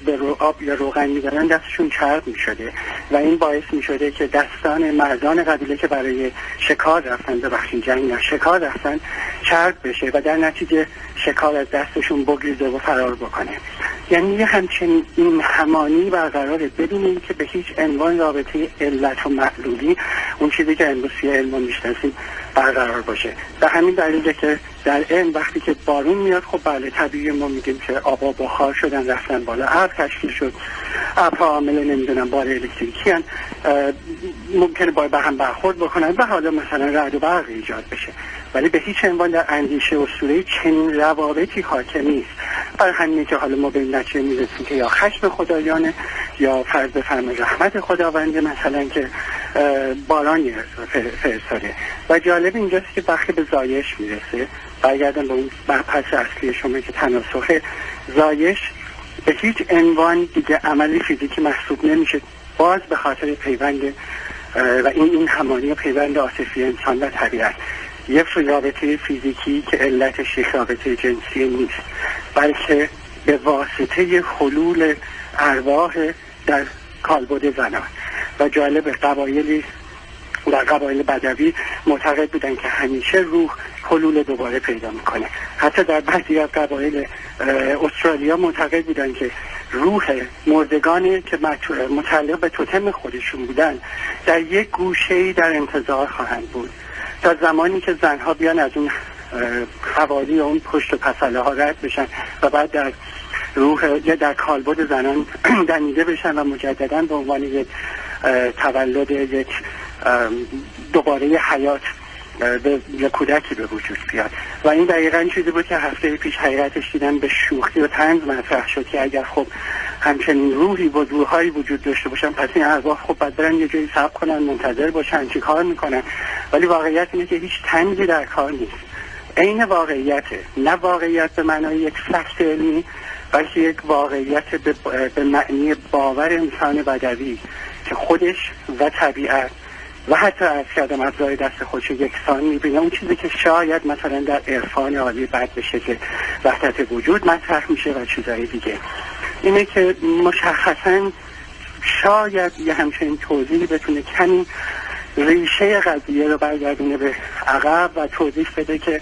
به آب یا روغن میزدن دستشون چرب میشده و این باعث میشده که دستان مردان قبیله که برای شکار رفتن، ببخشید جنگ یا شکار رفتن، چرب بشه و در نتیجه شکار از دستشون بگریزه و فرار بکنه. یعنی همچنین این همانی برقراره بدون اینکه به هیچ عنوان رابطه علت و معلولی اون چیزی که امروز علم میشناسیم برقرار باشه. به همین دلیله که در علم وقتی که بارون میاد، خب بله طبیعی ما میگیم که آبا بخار شدن رفتن بالا، ابر تشکیل شد، ابرها عامل نمیدونم بار الکتریکی هن، ممکنه باید به هم برخورد بکنن و حالا مثلا رعد و برق ایجاد بشه، ولی به هیچ عنوان در اندیشه اسطوره‌ای چنین روابطی حاکم نیست. برای همینه که حالا ما به این نتیجه میرسیم که یا خشم خدایانه یا فرض بفرمایید رحمت خداونده مثلا که بارانی فرستاده. و جالب اینجاست که وقتی به زایش میرسه، برگردم به اون بحث اصلی شما که تناسخ زایش به هیچ عنوان دیگه عملی فیزیکی محسوب نمیشه، باز به خاطر پیوند و این همانی و پیوند عاطفی انسان و طبیعت. یک رابطه فیزیکی که علتش یک رابطه جنسی نیست، بلکه به واسطه حلول ارواح در کالبد زنان. و جالب قبایلی در قبایل بدوی معتقد بودن که همیشه روح حلول دوباره پیدا میکنه. حتی در بعضی از قبایل استرالیا معتقد بودن که روح مردگانی که متعلق به توتم خودشون بودن در یک گوشه‌ای در انتظار خواهند بود تا زمانی که زنها بیان از اون حوالی اون پشت و پسله ها رد بشن و بعد در روح یا در کالبد زنان دمیده بشن و مجددا به عنوان یک تولد یک دوباره حیات به کودکی به وجود بیاد. و این دقیقاً چیزی بود که هفته پیش حقیقتش دیدم به شوخی و طنز مطرح شد که اگر خب همچنین روحی و روحایی وجود داشته باشن، پس این ارواح خب باید برن یه جایی صبر کنن، منتظر باشن چی کار میکنن. ولی واقعیت اینه که هیچ تنزی در کار نیست، عین واقعیته، نه واقعیت به معنای یک فکت علمی، بلکه یک واقعیت به معنی باور انسان بدوی که خودش و طبیعت و حتی از کردم ابزار دست خودش یکسان میبینه. اون چیزی که شاید مثلا در عرفان عالی بعد بشه که وحدت وجود مطرح میشه و چیزهای دیگه، اینه که مشخصا شاید یه همچنین توضیحی بتونه کمی ریشه قضیه رو برگردونه به عقب و توضیح بده که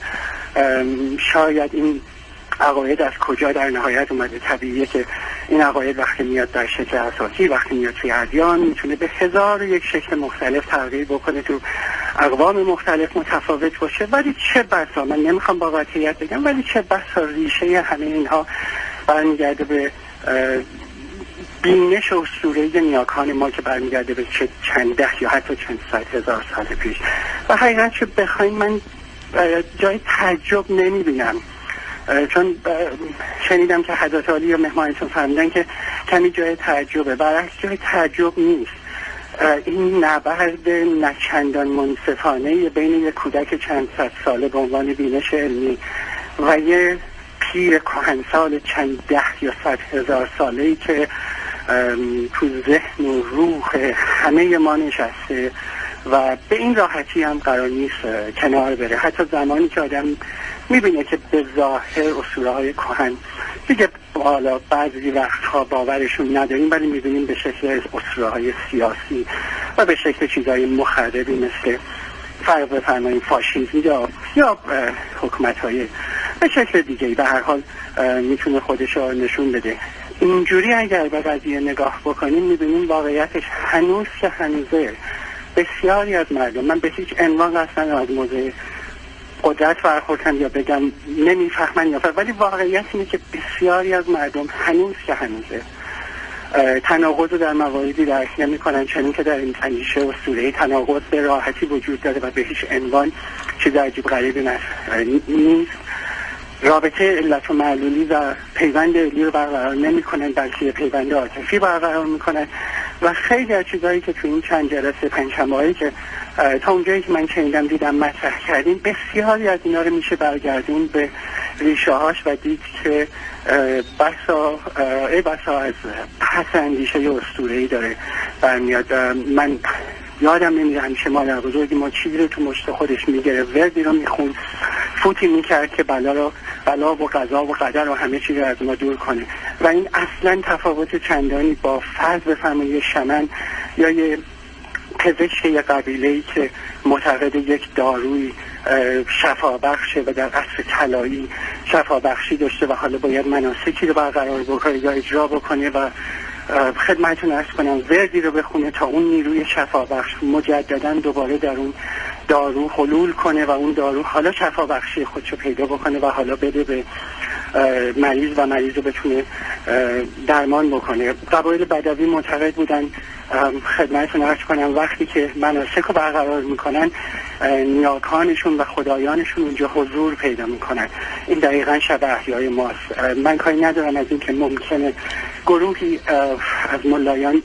شاید این عقاید از کجا در نهایت اومده. طبیعیه که این عقاید وقتی میاد در شکل اساسی، وقتی میاد توی ادیان، میتونه به 1001 شکل مختلف تغییر بکنه، تو اقوام مختلف متفاوت باشه. ولی چه بسا، من نمیخوام با قطعیت بگم، ولی چه بسا ریشه همه اینها برمیگرده به بینش و اسطوره‌ای نیاکان ما که برمیگرده به چند ده یا حتی چند صد هزار سال پیش. و حقیقت چه بخواین من جای تعجب نمیبینم، چون شنیدم که حضرت عالی یا مهمانتون فرمودن که کمی جای تعجبه. برعکس جای تعجب نیست. این نبرد نچندان منصفانه بین یک کودک چند صد ساله به عنوان بینش علمی و یه پیر کهنسال چند ده یا صد هزار ساله‌ای که تو ذهن و روح همه ما نشسته و به این راحتی هم قرار نیست کنار بره. حتی زمانی که آدم میبینه که به ظاهر اسطوره‌های کهن دیگه حالا بعضی وقتها باورشون نداریم، ولی میبینیم به شکل اسطوره‌های سیاسی و به شکل چیزهای مخربی مثل فرق بفرماییم فاشیسم یا حکومت‌های به شکل دیگه به هر حال میتونه خودش رو نشون بده. اینجوری اگر به قضیه نگاه بکنیم میبینیم واقعیتش هنوز که هنوزه بسیاری از مردم، من به هیچ عنوان اصلا از موضوع قدرت برخوردم یا بگم نمیفهمن یا ولی واقعیت اینه که بسیاری از مردم هنوز که هنوزه تناقض رو در مواردی درک نمی‌کنن، چنین که در این اندیشه اسطوره‌ای تناقض به راحتی وجود داره و به هیچ عنوان چیز عجیب غریبی نیست. رابطه علت و معلولی و پیوند علی رو برقرار نمی‌کنن، بلکه پیوند عاطفی برقرار می‌کنن و خیلی از چیزایی که تو این چند جلسه پنجشنبه‌ای که تا اونجایی که من شنیدم دیدم مطرح کردیم، بسیاری از اینا رو میشه برگردون به ریشه هاش و دید که بسا از پس اندیشه اسطوره‌ای داره برمیاد. من یادم نمیره همیشه مادر بزرگی ما چیزی رو تو مشت خودش میگره، وردی رو میخون، فوتی میکرد که بلا و قضا و قدر و همه چیز رو از ما دور کنه. و این اصلا تفاوت چندانی با فرض بفرمایید شمن یا یه پزشک یه قبیله‌ای که معتقد یک داروی شفابخشه و در عصر طلایی شفابخشی داشته و حالا باید مناسکی رو برقرار بکنه یا اجرا بکنه و خدمتتون عرض کنم وردی رو بخونه تا اون نیروی شفابخش مجددا دوباره در اون دارو حلول کنه و اون دارو حالا شفابخشی خودشو پیدا بکنه و حالا بده به مریض و مریض رو بتونه درمان بکنه. قبایل بدوی معتقد بودن، خدمتتون عرض کنم، وقتی که مناسک رو برقرار میکنن نیاکانشون و خدایانشون اونجا حضور پیدا میکنن. این دقیقا شبه احیای ماست. من کاری ندارم از این که ممکنه گروهی از ملایان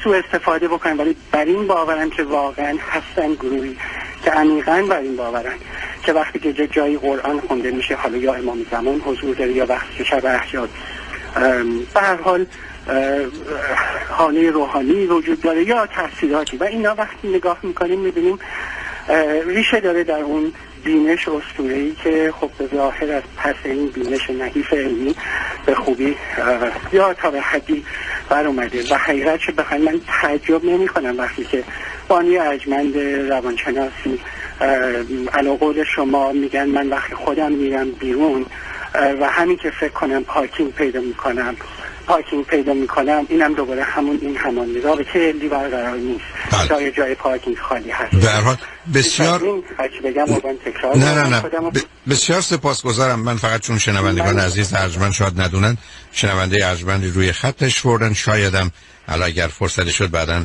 سوء استفاده بکنن، ولی بر این باورم که واقعا هستن گروهی که عمیقاً بر این باورن که وقتی که جایی قرآن خونده میشه، حالا یا امام زمان حضور داره یا وقتی که شب احیاد به هر حال حاله روحانی وجود داره یا تفسیراتی و اینا، وقتی نگاه میکنیم میبینیم ریشه داره در اون بینش اسطوره‌ای که خب به ظاهر از پس این بینش نحیف علمی به خوبی یا تا به حدی بر اومده. و حقیقت چه بخواید من تعجب نمی کنم وقتی که بانی ارجمند روانشناسی علی قول شما میگن من وقتی خودم میرم بیرون و همین که فکر کنم پارکینگ پیدا میکنم اینم دوباره همان رابطه علی برقرار نیست. جای پارکینگ خالی هست. به هر حال بسیار بسیار سپاسگزارم. من فقط چون شنوندگان عزیز ارجمند شاید ندونن، شنونده ارجمند روی خطش فوردن، شایدم حالا اگر فرصت شد بعداً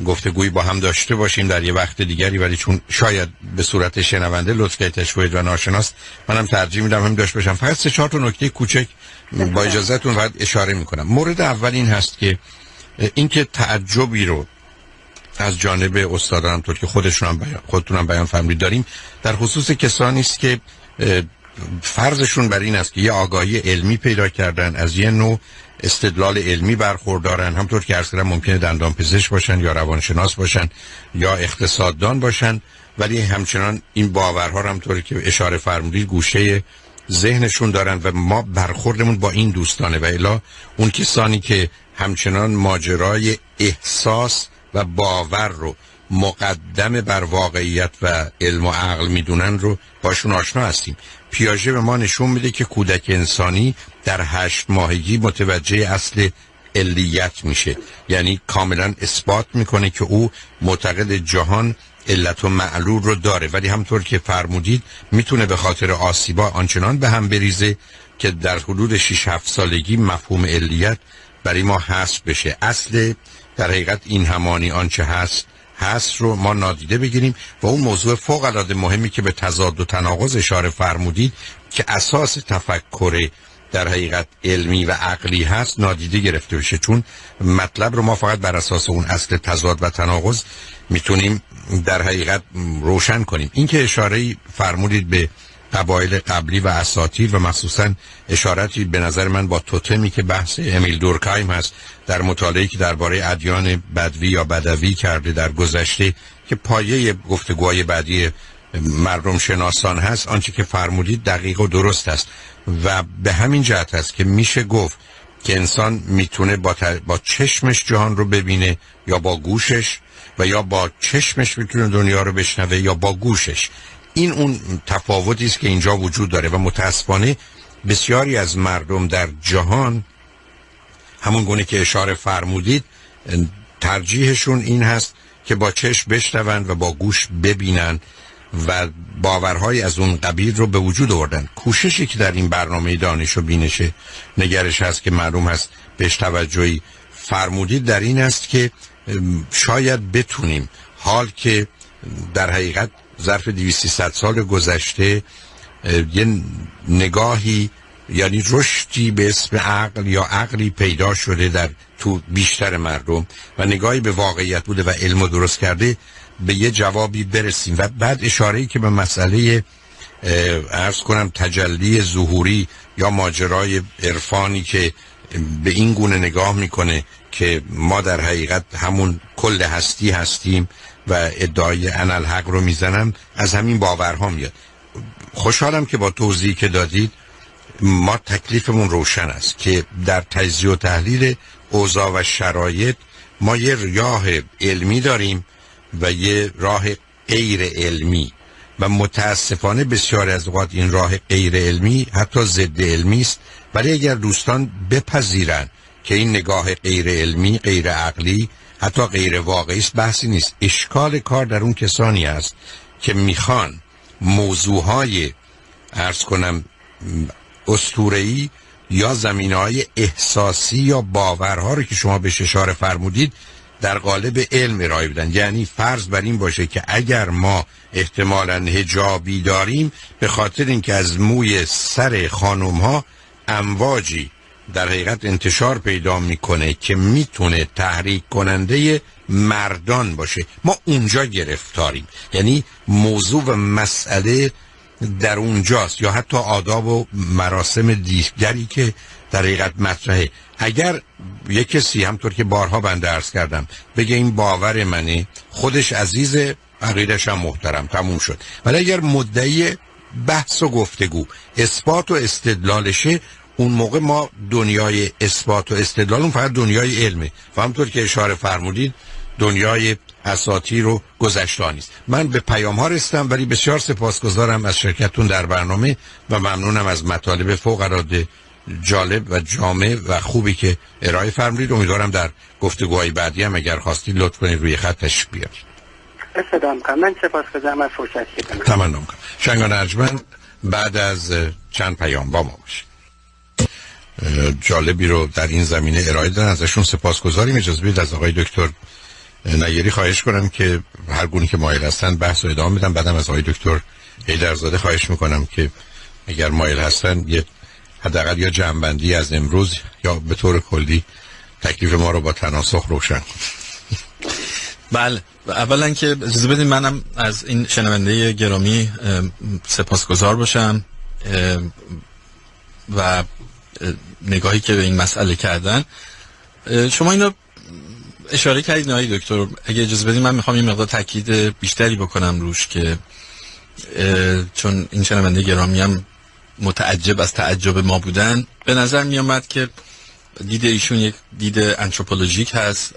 گفتگویی با هم داشته باشیم در یه وقت دیگری، ولی چون شاید به صورت شنونده لطف کنید تشویق و ناشناس منم ترجیح میدم هم داشته باشم. فقط 3-4 تا نکته کوچک با اجازهتون فقط اشاره میکنم. مورد اول این هست که اینکه تعجبی رو از جانب استادان طور که خودتونم بیان فرمودید داریم در خصوص کسانی است که فرضشون بر این است که یه آگاهی علمی پیدا کردن، از یه نوع استدلال علمی برخوردارن، همطور که عرض کردم ممکنه دندانپزشک باشن یا روانشناس باشن یا اقتصاددان باشن، ولی همچنان این باورها رو همطوری که اشاره فرمودید گوشه ذهنشون دارن و ما برخوردمون با این دوستانه. و الا اون کسانی که همچنان ماجرای احساس و باور رو مقدم بر واقعیت و علم و عقل میدونن رو باشون آشنا هستیم. پیاژه به ما نشون میده که کودک انسانی در 8 ماهگی متوجه اصل علیت میشه، یعنی کاملا اثبات میکنه که او معتقد جهان علت و معلول رو داره، ولی همطور که فرمودید میتونه به خاطر آسیبا آنچنان به هم بریزه که در حدود 6-7 سالگی مفهوم علیت برای ما حذف بشه. اصل در حقیقت این همانی آنچه هست رو ما نادیده بگیریم و اون موضوع فوق العاده مهمی که به تضاد و تناقض اشاره فرمودید که اساس تفکر در حقیقت علمی و عقلی هست نادیده گرفته بشه، چون مطلب رو ما فقط بر اساس اون اصل تضاد و تناقض میتونیم در حقیقت روشن کنیم. این که اشاره فرمودید به قبایل قبلی و اساطیر و مخصوصا اشارتی به نظر من با توتمی که بحث امیل دورکهایم هست در مطالعه‌ای که درباره ادیان بدوی یا بدوی کرده در گذشته که پایه گفتگوهای بعدی مردم شناسان هست، آنچه که فرمودید دقیق و درست است و به همین جهت است که میشه گفت که انسان میتونه با چشمش جهان رو ببینه یا با گوشش، و یا با چشمش میتونه دنیا رو بشنوه یا با گوشش. این اون تفاوتی است که اینجا وجود داره و متاسفانه بسیاری از مردم در جهان همون گونه که اشاره فرمودید ترجیحشون این هست که با چشم بشنون و با گوش ببینن و باورهای از اون قبیل رو به وجود آوردن. کوششی که در این برنامه دانش و بینش نگرش هست که معلوم هست بهش توجهی فرمودید در این است که شاید بتونیم حال که در حقیقت ظرف 200-300 سال گذشته یه نگاهی یعنی رشدی به اسم عقل یا عقلی پیدا شده در تو بیشتر مردم و نگاهی به واقعیت بوده و علم درست کرده به یه جوابی برسیم. و بعد اشاره‌ای که به مسئله عرض کنم تجلی ظهوری یا ماجرای عرفانی که به این گونه نگاه میکنه که ما در حقیقت همون کل هستی هستیم و ادعای انالحق رو میزنم، از همین باورها میاد. خوشحالم که با توضیحی که دادید ما تکلیفمون روشن است که در تجزیه و تحلیل اوضاع و شرایط ما یه راه علمی داریم و یه راه غیر علمی و متاسفانه بسیار از اوقات این راه غیر علمی حتی ضد علمی است. ولی اگر دوستان بپذیرن که این نگاه غیر علمی، غیر عقلی، حتی غیر واقعی است، بحثی نیست. اشکال کار در اون کسانی است که میخوان موضوعهای عرض کنم اسطوره‌ای یا زمینه‌های احساسی یا باورها رو که شما بهش اشاره فرمودید در قالب علم ارائه بدن. یعنی فرض بر این باشه که اگر ما احتمالاً حجابی داریم به خاطر اینکه از موی سر خانم‌ها امواجی در حقیقت انتشار پیدا میکنه که میتونه تحریک کننده مردان باشه، ما اونجا گرفتاریم. یعنی موضوع و مسئله در اونجاست، یا حتی آداب و مراسم دیگری که در حقیقت مطرحه. اگر یک کسی همطور که بارها بنده عرض کردم بگه این باور منه، خودش عزیز، عقیدش هم محترم، تموم شد. ولی اگر مدعی بحث و گفتگو اثبات و استدلالشه، اون موقع ما دنیای اثبات و استدلال اون فقط دنیای علمه و همطور که اشاره فرمودید دنیای اساطیر و گذشته‌ای است. من به پیام ها رسیدم، ولی بسیار سپاسگزارم از شرکتتون در برنامه و ممنونم از مطالب فوق العاده جالب و جامع و خوبی که ارائه فرمودید. امیدوارم در گفتگوهای بعدی هم اگر خواستید لطف کنید روی خط تشریف بیارید. من سپاسگزارم از فرصتی که دادید. تمام کنم. شنگان ارجمند بعد از چند پیام با ما باشید. جالبی رو در این زمینه ارائه دادن، ازشون سپاسگزاریم. اجازه بدید از آقای دکتر نیری خواهش کنم که هر گونه که مایل هستن بحث رو ادامه بدم. بعدم از آقای دکتر حیدرزاده خواهش میکنم که اگر مایل هستن یه حداقل یا جمع‌بندی از امروز یا به طور کلی تکلیف ما رو با تناسخ روشن کنم. بله، اولا که اجازه بدید منم از این شنونده گرامی سپاسگزار باشم و نگاهی که به این مسئله کردن. شما اینو اشاره کردید آقای دکتر، اگه اجازه بدید من میخوام این مقدار تاکید بیشتری بکنم روش، که چون این شنونده گرامی هم متعجب از تعجب ما بودن، به نظر می آمد که دید ایشون یک دید انتروپولوژیک هست،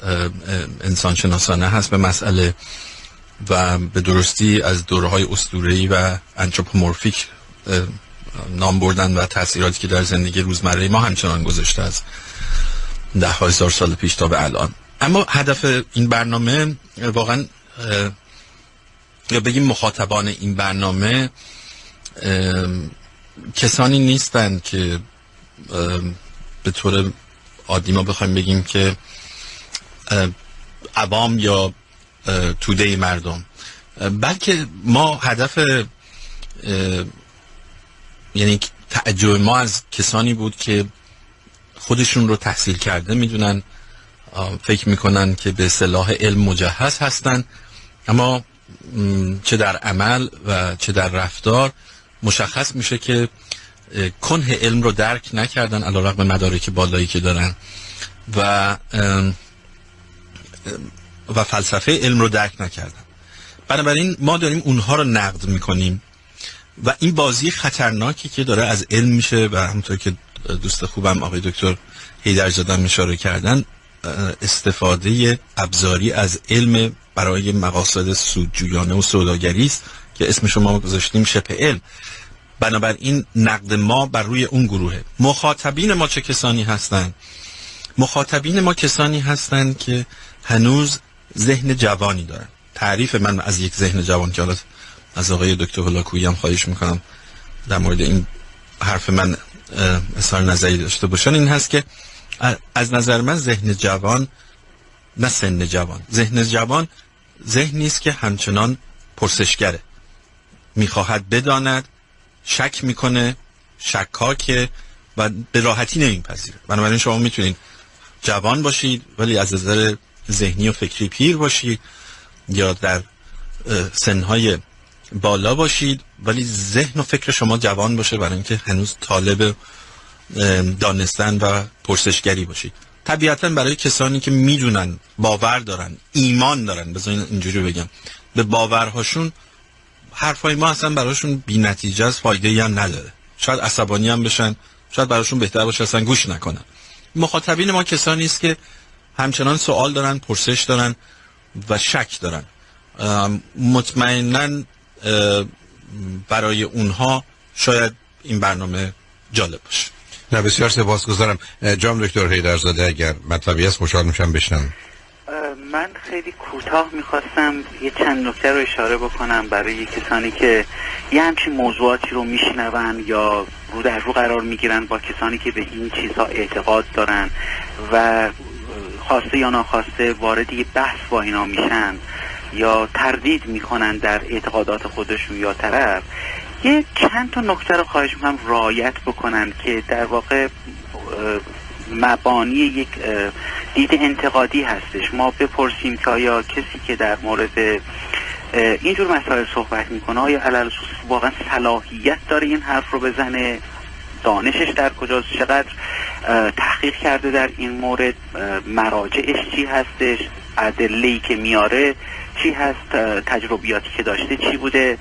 انسانشناسانه هست به مسئله و به درستی از دوره‌های اسطوره‌ای و انتروپومورفیک نام بردن و تأثیراتی که در زندگی روزمره ما همچنان گذاشته از 10,000 سال پیش تا به الان. اما هدف این برنامه واقعا، یا بگیم مخاطبان این برنامه کسانی نیستند که به طور عادی ما بخوایم بگیم که عوام یا توده مردم، بلکه ما هدف یعنی تعجب ما از کسانی بود که خودشون رو تحصیل کرده میدونن، فکر میکنن که به اصطلاح علم مجهز هستن، اما چه در عمل و چه در رفتار مشخص میشه که کنه علم رو درک نکردن علیرغم مدارک بالایی که دارن و فلسفه علم رو درک نکردن. بنابراین ما داریم اونها رو نقد میکنیم و این بازی خطرناکی که داره از علم میشه و همونطور که دوست خوبم آقای دکتر حیدرزاده اشاره کردن، استفاده ابزاری از علم برای مقاصد سودجویانه و سوداگری است که اسم شما گذاشتیم شبه علم. بنابراین نقد ما بر روی اون گروهه. مخاطبین ما چه کسانی هستند؟ مخاطبین ما کسانی هستند که هنوز ذهن جوانی دارن. تعریف من از یک ذهن جوان که حالا از آقای دکتر هولاکویی هم خواهش میکنم در مورد این حرف من اظهار نظری داشته باشن، این هست که از نظر من ذهن جوان نه سن جوان، ذهن جوان ذهنی است که همچنان پرسشگره، میخواهد بداند، شک میکنه، شکاکه و به راحتی نمیپذیره. بنابراین شما میتونید جوان باشید ولی از نظر ذهنی و فکری پیر باشید، یا در سنهای بالا باشید ولی ذهن و فکر شما جوان باشه، برای اینکه هنوز طالب دانستن و پرسشگری باشید. طبیعتا برای کسانی که میدونن، باور دارن، ایمان دارن، بذارین اینجوری بگم، به باورهاشون حرفای ما اصلا براشون بی نتیجه است، فایده‌ای هم نداره، شاید عصبانی هم بشن، شاید براشون بهتر باشه اصلا گوش نکنن. مخاطبین ما کسانی است که همچنان سوال دارن، پرسش دارن و شک دارن. مطمئناً برای اونها شاید این برنامه جالب باشه. نه بسیار سپاسگزارم. جناب دکتر حیدرزاده اگر مطلبی هست خوشحال میشم بشنوم. من خیلی کوتاه میخواستم یه چند نکته رو اشاره بکنم برای کسانی که یه همچین موضوعاتی رو میشنون یا رو در رو قرار میگیرن با کسانی که به این چیزها اعتقاد دارن و خواسته یا ناخواسته وارد یه بحث با اینا میشن یا تردید میکنن در اعتقادات خودشون یا طرف. یه چند تا نکته رو خواهش میکنم رعایت بکنن که در واقع مبانی یک دید انتقادی هستش. ما بپرسیم که آیا کسی که در مورد اینجور مسائل صحبت میکنه آیا علل خصوص واقعا صلاحیت داره این حرف رو بزنه، دانشش در کجاست، چقدر تحقیق کرده در این مورد، مراجعش چی هستش، ادله‌ای که میاره چی هست، تجربیاتی که داشته چی بوده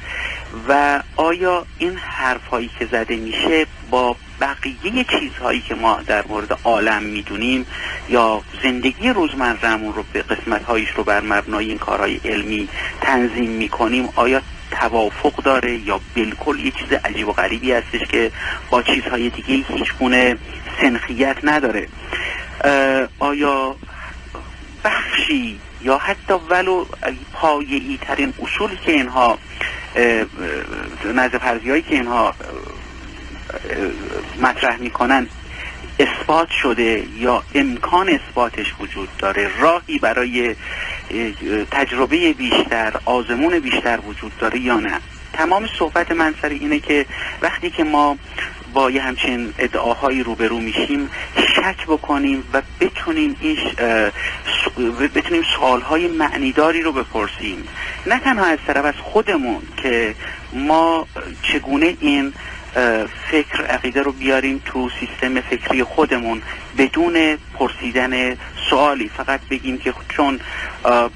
و آیا این حرفایی که زده میشه با بقیه چیزهایی که ما در مورد عالم میدونیم یا زندگی روزمره‌مون رو به قسمت‌هایش رو بر مبنای این کارهای علمی تنظیم میکنیم آیا توافق داره یا بالکل یه چیز عجیب و غریبی هستش که با چیزهای دیگه هیچ گونه سنخیت نداره. آیا بخشی یا حتی ولو پایه‌ای ترین اصولی که اینها نظر فرضی‌هایی که اینها مطرح میکنن اثبات شده یا امکان اثباتش وجود داره، راهی برای تجربه بیشتر، آزمون بیشتر وجود داره یا نه. تمام صحبت من سر اینه که وقتی که ما با یه همچین ادعاهایی روبرو میشیم شک بکنیم و بتونیم سوالهای معنیداری رو بپرسیم، نه تنها از طرف از خودمون که ما چگونه این فکر عقیده رو بیاریم تو سیستم فکری خودمون بدون پرسیدن سوالی، فقط بگیم که چون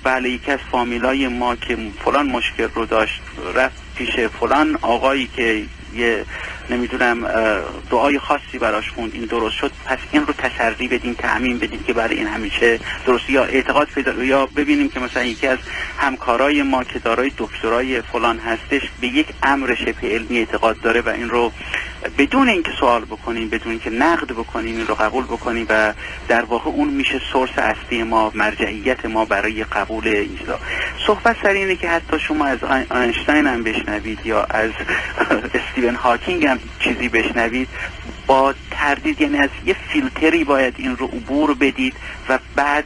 بله یکی از فامیلای ما که فلان مشکل رو داشت رفت پیش فلان آقایی که یه نمیدونم دعای خاصی براش خوند این درست شد، پس این رو تسری بدیم، تعمیم بدیم که برای این همیشه درست، یا اعتقاد پیدا، یا ببینیم که مثلا یکی از همکارای ما که دارای دکترای فلان هستش به یک امر شبه علمی اعتقاد داره و این رو بدون اینکه سوال بکنیم، بدون اینکه نقد بکنیم این رو قبول بکنیم و در واقع اون میشه سورس اصلی ما، مرجعیت ما برای قبول این چیزا. صحبت سر اینه که حتی شما از آینشتاین هم بشنوید یا از استیون هاکینگ هم چیزی بشنوید، با تردید، یعنی از یه فیلتری باید این رو عبور بدید و بعد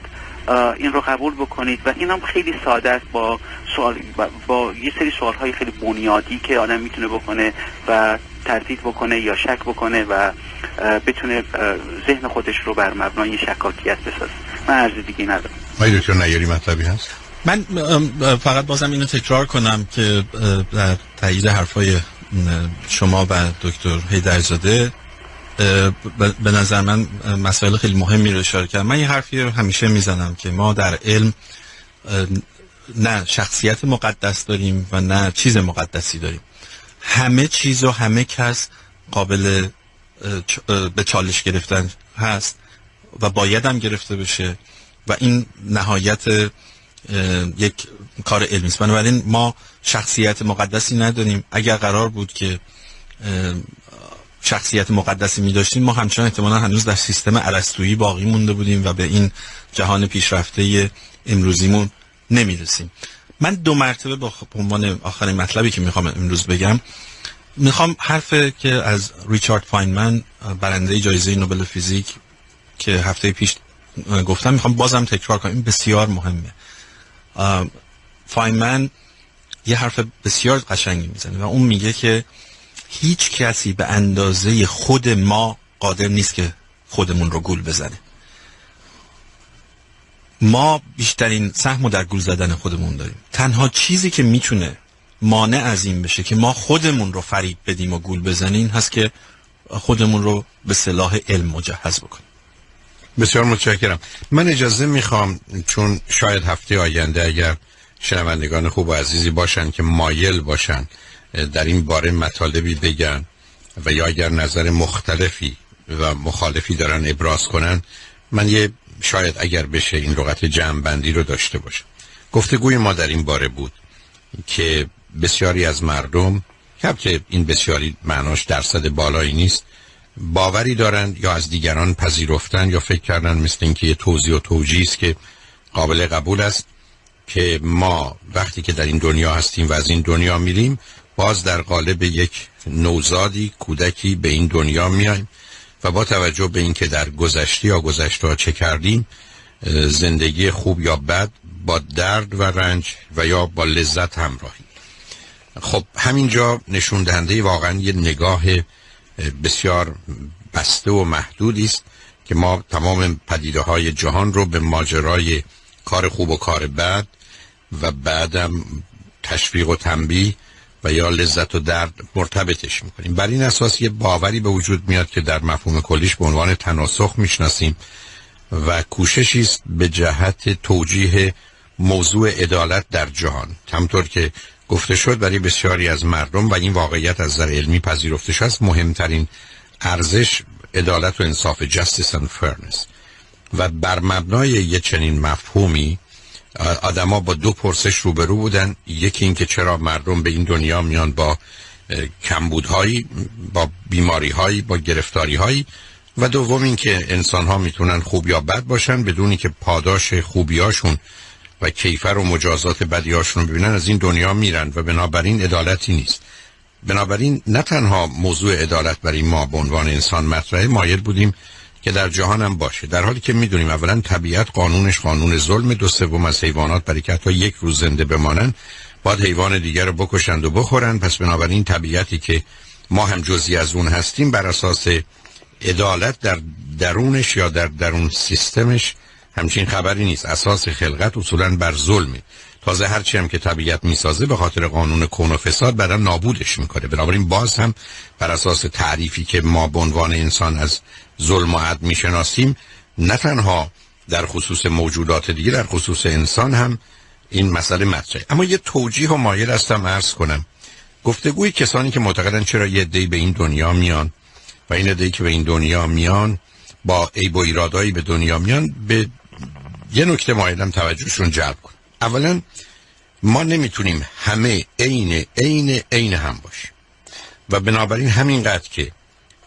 این رو قبول بکنید و این هم خیلی ساده است، با یه سری سوالهای خیلی بنیادی که آدم میتونه بکنه و تردید بکنه یا شک بکنه و بتونه ذهن خودش رو بر مبنای شکاکیت بسازه. من عرض دیگه ندارم. آقای دکتر نیاری مطلبی هست؟ من فقط بازم اینو تکرار کنم که در تایید حرفای شما و دکتر حیدرزاده به نظر من مسائل خیلی مهمی رو اشاره کردم. من یه حرفی رو همیشه میزنم که ما در علم نه شخصیت مقدس داریم و نه چیز مقدسی داریم. همه چیز و همه کس قابل به چالش گرفتن هست و باید هم گرفته بشه و این نهایت یک کار علمی است. بنابراین ما شخصیت مقدسی نداریم. اگر قرار بود که شخصیت مقدسی می داشتیم ما همچنان احتمالا هنوز در سیستم ارسطویی باقی مونده بودیم و به این جهان پیشرفته امروزیمون نمی رسیم. من 2 مرتبه به عنوان آخرین مطلبی که میخوام امروز بگم، میخوام حرفی که از ریچارد فاینمن برنده جایزه نوبل فیزیک که هفته پیش گفتم میخوام بازم تکرار کنم، این بسیار مهمه. فاینمن یه حرف بسیار قشنگی میزنه و اون میگه که هیچ کسی به اندازه خود ما قادر نیست که خودمون رو گول بزنه. ما بیشترین سهمو در گول زدن خودمون داریم. تنها چیزی که میتونه مانع از این بشه که ما خودمون رو فریب بدیم و گول بزنیم این هست که خودمون رو به سلاح علم مجهز بکنیم. بسیار متشکرم. من اجازه میخوام، چون شاید هفته آینده اگر شنوندگان خوب و عزیزی باشن که مایل باشن در این باره مطالبی بگن و یا اگر نظر مختلفی و مخالفی دارن ابراز کنن، من یه شاید اگر بشه این لغت جمع‌بندی رو داشته باشم. گفتگوی ما در این باره بود که بسیاری از مردم، که این بسیاری معناش درصد بالایی نیست، باوری دارند یا از دیگران پذیرفتن یا فکر کردن مثل این که یه توضیح و توجیه است که قابل قبول است که ما وقتی که در این دنیا هستیم و از این دنیا میریم باز در قالب یک نوزادی، کودکی به این دنیا میایم و با توجه به این که در گذشته یا گذشته چه کردیم، زندگی خوب یا بد با درد و رنج و یا با لذت همراهی. خب همینجا نشون دهنده واقعا یه نگاه بسیار بسته و محدودی است که ما تمام پدیده‌های جهان رو به ماجرای کار خوب و کار بد و بعدم تشویق و تنبیه و یا لذت و درد مرتبطش میکنیم. بر این اساس یه باوری به وجود میاد که در مفهوم کلیش به عنوان تناسخ میشناسیم و کوششی است به جهت توجیه موضوع عدالت در جهان. همطور که گفته شد برای بسیاری از مردم و این واقعیت از نظر علمی پذیرفته شده است، مهمترین ارزش عدالت و انصاف، justice and fairness. و بر مبنای یه چنین مفهومی آدما با 2 پرسش روبرو بودن. یکی این که چرا مردم به این دنیا میان با کمبودهایی، با بیماریهایی، با گرفتاریهایی، و دوم این که انسان‌ها میتونن خوب یا بد باشن بدونی که پاداش خوبیاشون و کیفر و مجازات بدیاشون رو ببینن از این دنیا میرن و بنابراین عدالتی نیست. بنابراین نه تنها موضوع عدالت برای ما به عنوان انسان مطرحه، مایل بودیم که در جهان هم باشه، در حالی که میدونیم اولا طبیعت قانونش قانون ظلم، 2/3 از حیوانات برای که حتی یک روز زنده بمانن باید حیوان دیگر رو بکشند و بخورن. پس بنابراین طبیعتی که ما هم جزئی از اون هستیم بر اساس عدالت در درونش یا در درون سیستمش همچین خبری نیست. اساس خلقت اصولا بر ظلمه. تازه هرچی هم که طبیعت میسازه به خاطر قانون کون و فساد بعدا نابودش میکنه. بنابراین باز هم بر اساس تعریفی که ما به عنوان انسان از ظلم و عدل میشناسیم، نه تنها در خصوص موجودات دیگه، در خصوص انسان هم این مسئله مطرحه. اما یه توجیه و مایل هستم عرض کنم. گفتگوی کسانی که معتقدن چرا یه عده‌ای به این دنیا میان و این عده‌ای که به این دنیا میان با عیب و ایرادایی به دنیا میان، به یه نکته مایلم توجهشون جلب کنم. اولا ما نمیتونیم همه عین هم باشیم و بنابراین همینقدر که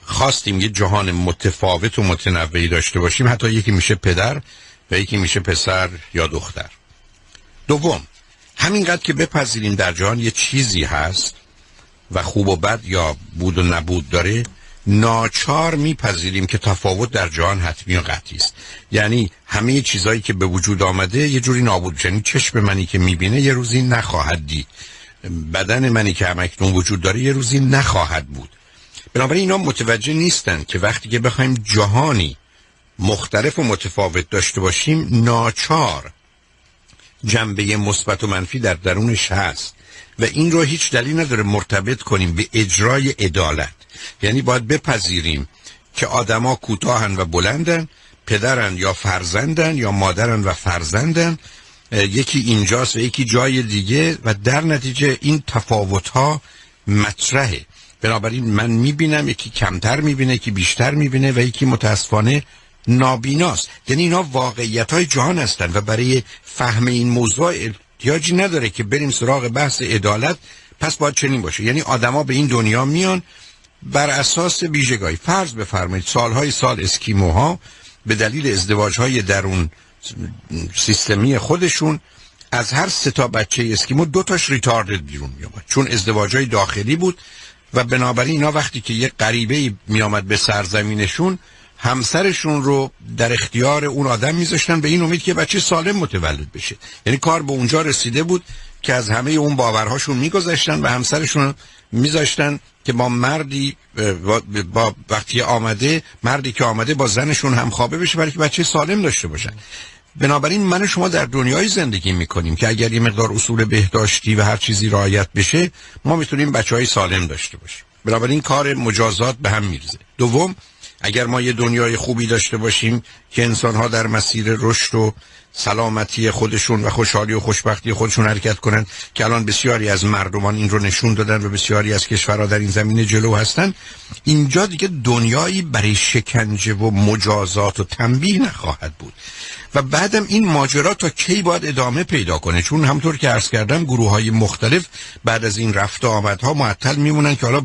خواستیم یه جهان متفاوت و متنوعی داشته باشیم، حتی یکی میشه پدر و یکی میشه پسر یا دختر. دوم، همینقدر که بپذیریم در جهان یه چیزی هست و خوب و بد یا بود و نبود داره، ناچار میپذیریم که تفاوت در جهان حتمی و قطعی است. یعنی همه چیزایی که به وجود آمده یه جوری نابود میشه. یعنی چشم منی که میبینه یه روزی نخواهد دید، بدن منی که همکنون وجود داره یه روزی نخواهد بود. بنابراین اینا متوجه نیستن که وقتی که بخوایم جهانی مختلف و متفاوت داشته باشیم، ناچار جنبه مثبت و منفی در درونش هست و این رو هیچ دلیل نداره مرتبط کنیم به اجرای عدالت. یعنی باید بپذیریم که آدما کوتاهن و بلندن، پدرن یا فرزندن یا مادرن و فرزندن، یکی اینجاست و یکی جای دیگه و در نتیجه این تفاوت‌ها مطرحه. بنابراین من میبینم یکی کمتر میبینه، یکی بیشتر میبینه و یکی متاسفانه نابیناست. یعنی اینا واقعیت‌های جهان هستن و برای فهم این موضوع احتیاجی نداره که بریم سراغ بحث عدالت. پس باید چنین باشه. یعنی آدما به این دنیا میان بر اساس ویژگی. فرض بفرمایید سالهای سال اسکیموها به دلیل ازدواج‌های درون سیستمی خودشون از هر 3 بچه اسکیمو 2 تاش ریتاردد بیرون میومد، چون ازدواج‌های داخلی بود و بنابراین اینا وقتی که یه غریبه میامد به سرزمینشون، همسرشون رو در اختیار اون آدم میذاشتن به این امید که بچه سالم متولد بشه. یعنی کار به اونجا رسیده بود که از همه اون باورهاشون میگذاشتن و همسرشون میذاشتن که با مردی با وقتی آمده، مردی که آمده با زنشون همخوابه بشه برای که بچه سالم داشته باشن. بنابراین من و شما در دنیای زندگی میکنیم که اگر یه مقدار اصول بهداشتی و هر چیزی رعایت بشه، ما میتونیم بچهای سالم داشته باشیم. بنابراین کار مجازات به هم میریزه. دوم، اگر ما یه دنیای خوبی داشته باشیم که انسان‌ها در مسیر رشد و سلامتی خودشون و خوشحالی و خوشبختی خودشون حرکت کنن، که الان بسیاری از مردمان این رو نشون دادن و بسیاری از کشورها در این زمینه جلو هستن، اینجا دیگه دنیایی برای شکنجه و مجازات و تنبیه نخواهد بود. و بعدم این ماجرا تا کی باید ادامه پیدا کنه؟ چون همطور که عرض کردم گروه‌های مختلف بعد از این رفت و آمدها معطل میمونن که حالا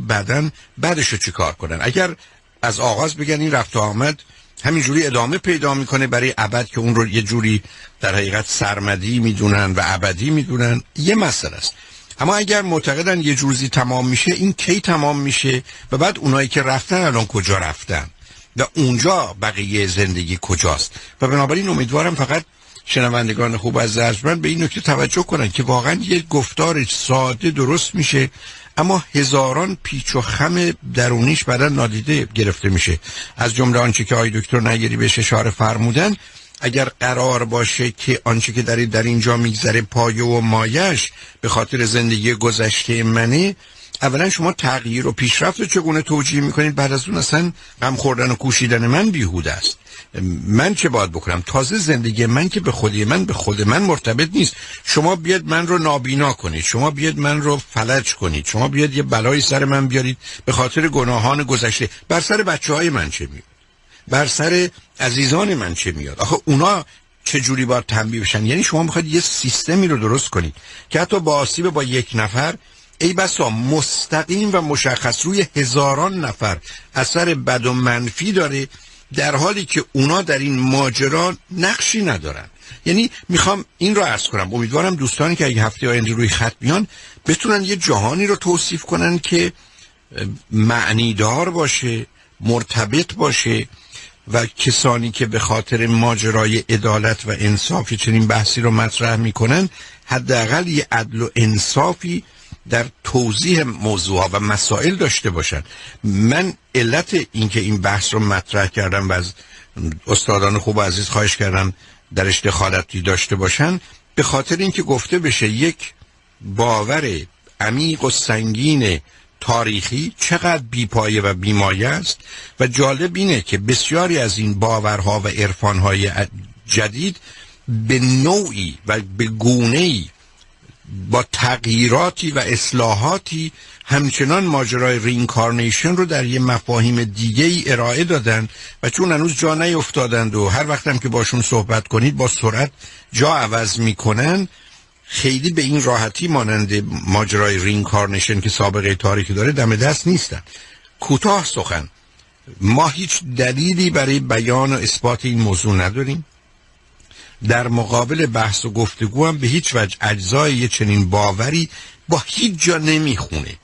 بعدش رو چیکار کنن. اگر از آغاز بگن این رفت و آمد همینجوری ادامه پیدا میکنه برای ابد، که اون رو یه جوری در حقیقت سرمدی میدونن و ابدی میدونن، یه مسئله است. اما اگر معتقدن یه روزی تمام میشه، این کی تمام میشه و بعد اونایی که رفتن الان کجا رفتن و اونجا بقیه زندگی کجاست؟ و بنابراین امیدوارم فقط شنوندگان خوب از ارجمند به این نکته توجه کنن که واقعا یه گفتار ساده درست میشه، اما هزاران پیچ و خم درونیش بعدا نادیده گرفته میشه. از جمله آنچه که آقای دکتر نیری بهش اشاره فرمودن، اگر قرار باشه که آنچه که در اینجا میگذره پایه و مایش به خاطر زندگی گذشته منه، اولا شما تغییر و پیشرفت رو چگونه توجیه میکنید؟ بعد از اون اصلا غم خوردن و کوشیدن من بیهوده است. من چه باید بکنم؟ تازه زندگی من که به خود من مرتبط نیست. شما بیاد من رو نابینا کنید، شما بیاد من رو فلج کنید، شما بیاد یه بلایی سر من بیارید به خاطر گناهان گذشته. بر سر بچه‌های من چه میاد؟ بر سر عزیزان من چه میاد؟ آخه اونا چه جوری باید تنبیه بشن؟ یعنی شما میخواید یه سیستمی رو درست کنید که حتی با آسیب با یک نفر، ای بسا مستقیم و مشخص روی هزاران نفر اثر بد و منفی داره، در حالی که اونا در این ماجرا نقشی ندارن. یعنی میخوام این رو عرض کنم، امیدوارم دوستانی که اگه هفته آینده روی خط بیان بتونن یه جهانی رو توصیف کنن که معنیدار باشه، مرتبط باشه، و کسانی که به خاطر ماجرای عدالت و انصاف چنین بحثی رو مطرح میکنن حداقل یه عدل و انصافی در توضیح موضوعها و مسائل داشته باشن. من علت اینکه این بحث رو مطرح کردم و از استادان خوب و عزیز خواهش کردم درش دخالتی داشته باشن به خاطر اینکه گفته بشه یک باور عمیق و سنگین تاریخی چقدر بیپایه و بیمایه است و جالب اینه که بسیاری از این باورها و عرفانهای جدید به نوعی و به گونه‌ای با تغییراتی و اصلاحاتی همچنان ماجرای رینکارنیشن رو در یه مفاهیم دیگه ای ارائه دادن و چون هنوز جا نیفتادند و هر وقت هم که باشون صحبت کنید با سرعت جا عوض میکنن، خیلی به این راحتی مانند ماجرای رینکارنیشن که سابقه تاریخی داره دم دست نیستن. کوتاه سخن، ما هیچ دلیلی برای بیان و اثبات این موضوع نداریم. در مقابل بحث و گفتگو هم به هیچ وجه اجزای یه چنین باوری با هیچ جا نمیخونه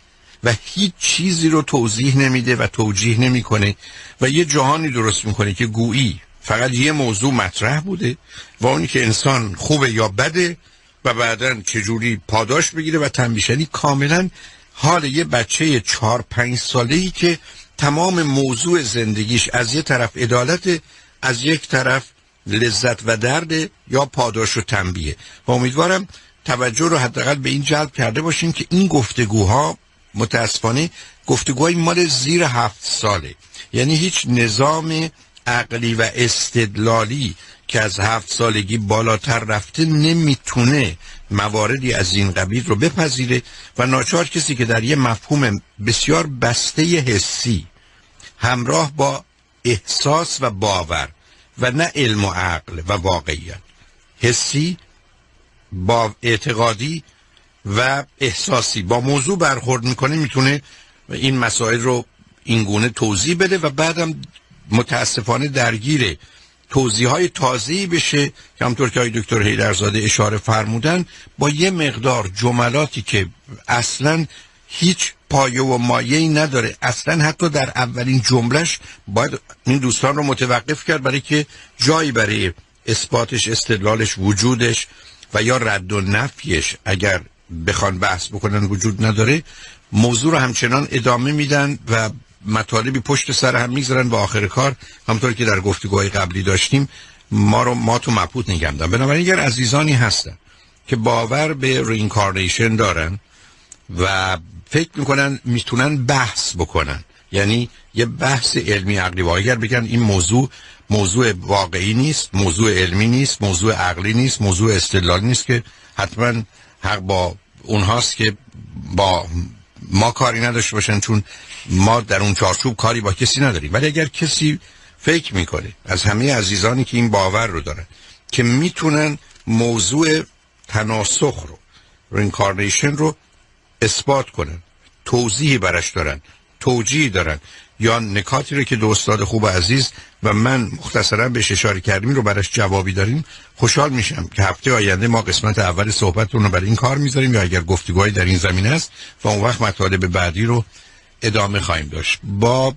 و هیچ چیزی رو توضیح نمیده و توجیه نمیکنه و یه جهانی درست میکنه که گویی فقط یه موضوع مطرح بوده و اونی که انسان خوبه یا بده و بعداً چجوری پاداش بگیره و تنبیشنی. کاملا حال یه بچه 4-5 ساله‌ای که تمام موضوع زندگیش از یه طرف عدالت، از یک طرف لذت و درد یا پاداش و تنبیه. و امیدوارم توجه رو حداقل به این جلب کرده باشیم که این گفتگوها متاسفانه گفتگوهای مال زیر 7 ساله، یعنی هیچ نظام عقلی و استدلالی که از 7 سالگی بالاتر رفته نمیتونه مواردی از این قبیل رو بپذیره و ناچار کسی که در یه مفهوم بسیار بسته حسی همراه با احساس و باور و نه علم و عقل و واقعیت، حسی با اعتقادی و احساسی با موضوع برخورد میکنه، میتونه این مسائل رو اینگونه توضیح بده و بعدم متاسفانه درگیر توضیح‌های تازه‌ای بشه که همطور که آقای دکتر حیدرزاده اشاره فرمودن با یه مقدار جملاتی که اصلاً هیچ پایه و مایه‌ای نداره، اصلاً حتی در اولین جملهش باید این دوستان رو متوقف کرد برای که جایی برای اثباتش، استدلالش، وجودش و یا رد و نفیش اگر بخوان بحث بکنن وجود نداره. موضوع رو همچنان ادامه میدن و مطالبی پشت سر هم میذارن و آخر کار همطور که در گفتگوهای قبلی داشتیم ما تو مبهوت نگه می‌دارن. بنابراین اگر عزیزانی هستن که باور به رینکارنیشن دارن و فکر میکنن میتونن بحث بکنن، یعنی یه بحث علمی عقلی و اگر بگن این موضوع واقعی نیست، موضوع علمی نیست، موضوع عقلی نیست، موضوع استدلالی نیست، که حتما حق با اونهاست که با ما کاری نداشته باشن چون ما در اون چارچوب کاری با کسی نداریم. ولی اگر کسی فکر میکنه از همه عزیزانی که این باور رو دارن که میتونن موضوع تناسخ رو، رینکارنیشن رو اثبات کنن، توضیحی براش دارن، توجیهی دارن یا نکاتی رو که دو استاد خوب عزیز و من مختصرا بهش اشاره کردیم رو براش جوابی داریم، خوشحال میشم که هفته آینده ما قسمت اول صحبتتون رو برای این کار میذاریم یا اگر گفتگوهایی در این زمینه است و اون وقت مطالب بعدی رو ادامه خواهیم داشت. با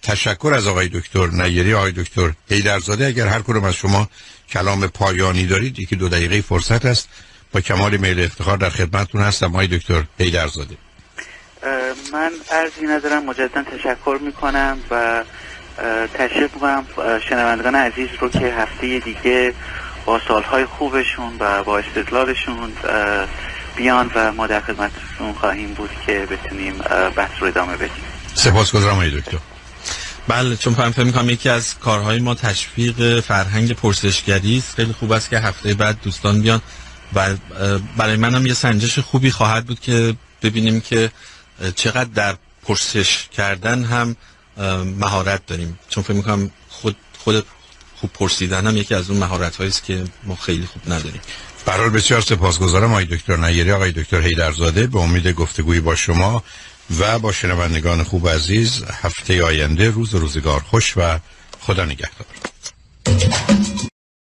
تشکر از آقای دکتر نیری، آقای دکتر حیدرزاده، اگر هر کدوم از شما کلام پایانی دارید 1-2 دقیقه فرصت است، با کمال میل افتخار در خدمتتون هستم. آقای دکتر حیدرزاده. من عرضی ندارم، مجددا تشکر میکنم و تشریف میکنم شنوندگان عزیز رو که هفته دیگه با سالهای خوبشون و با استدلالشون بیان و ما در خدمتشون خواهیم بود که بتونیم بحث رو ادامه بدیم. سپاسگزارم آقای دکتر. بله، چون فکر می‌کنم یکی از کارهای ما تشویق فرهنگ پرسشگری است. خیلی خوب است که هفته بعد دوستان بیان و برای منم یه سنجش خوبی خواهد بود که ببینیم که چقدر در پرسش کردن هم مهارت داریم، چون فکر می‌کنم خود خوب پرسیدن هم یکی از اون مهارت‌هایی است که ما خیلی خوب نداریم. برای بسیار سپاسگزارم آقای دکتر نیری، آقای دکتر حیدرزاده. به امید گفتگویی با شما و با شنوندگان خوب عزیز هفته آینده. روزگار خوش و خدا نگهدار.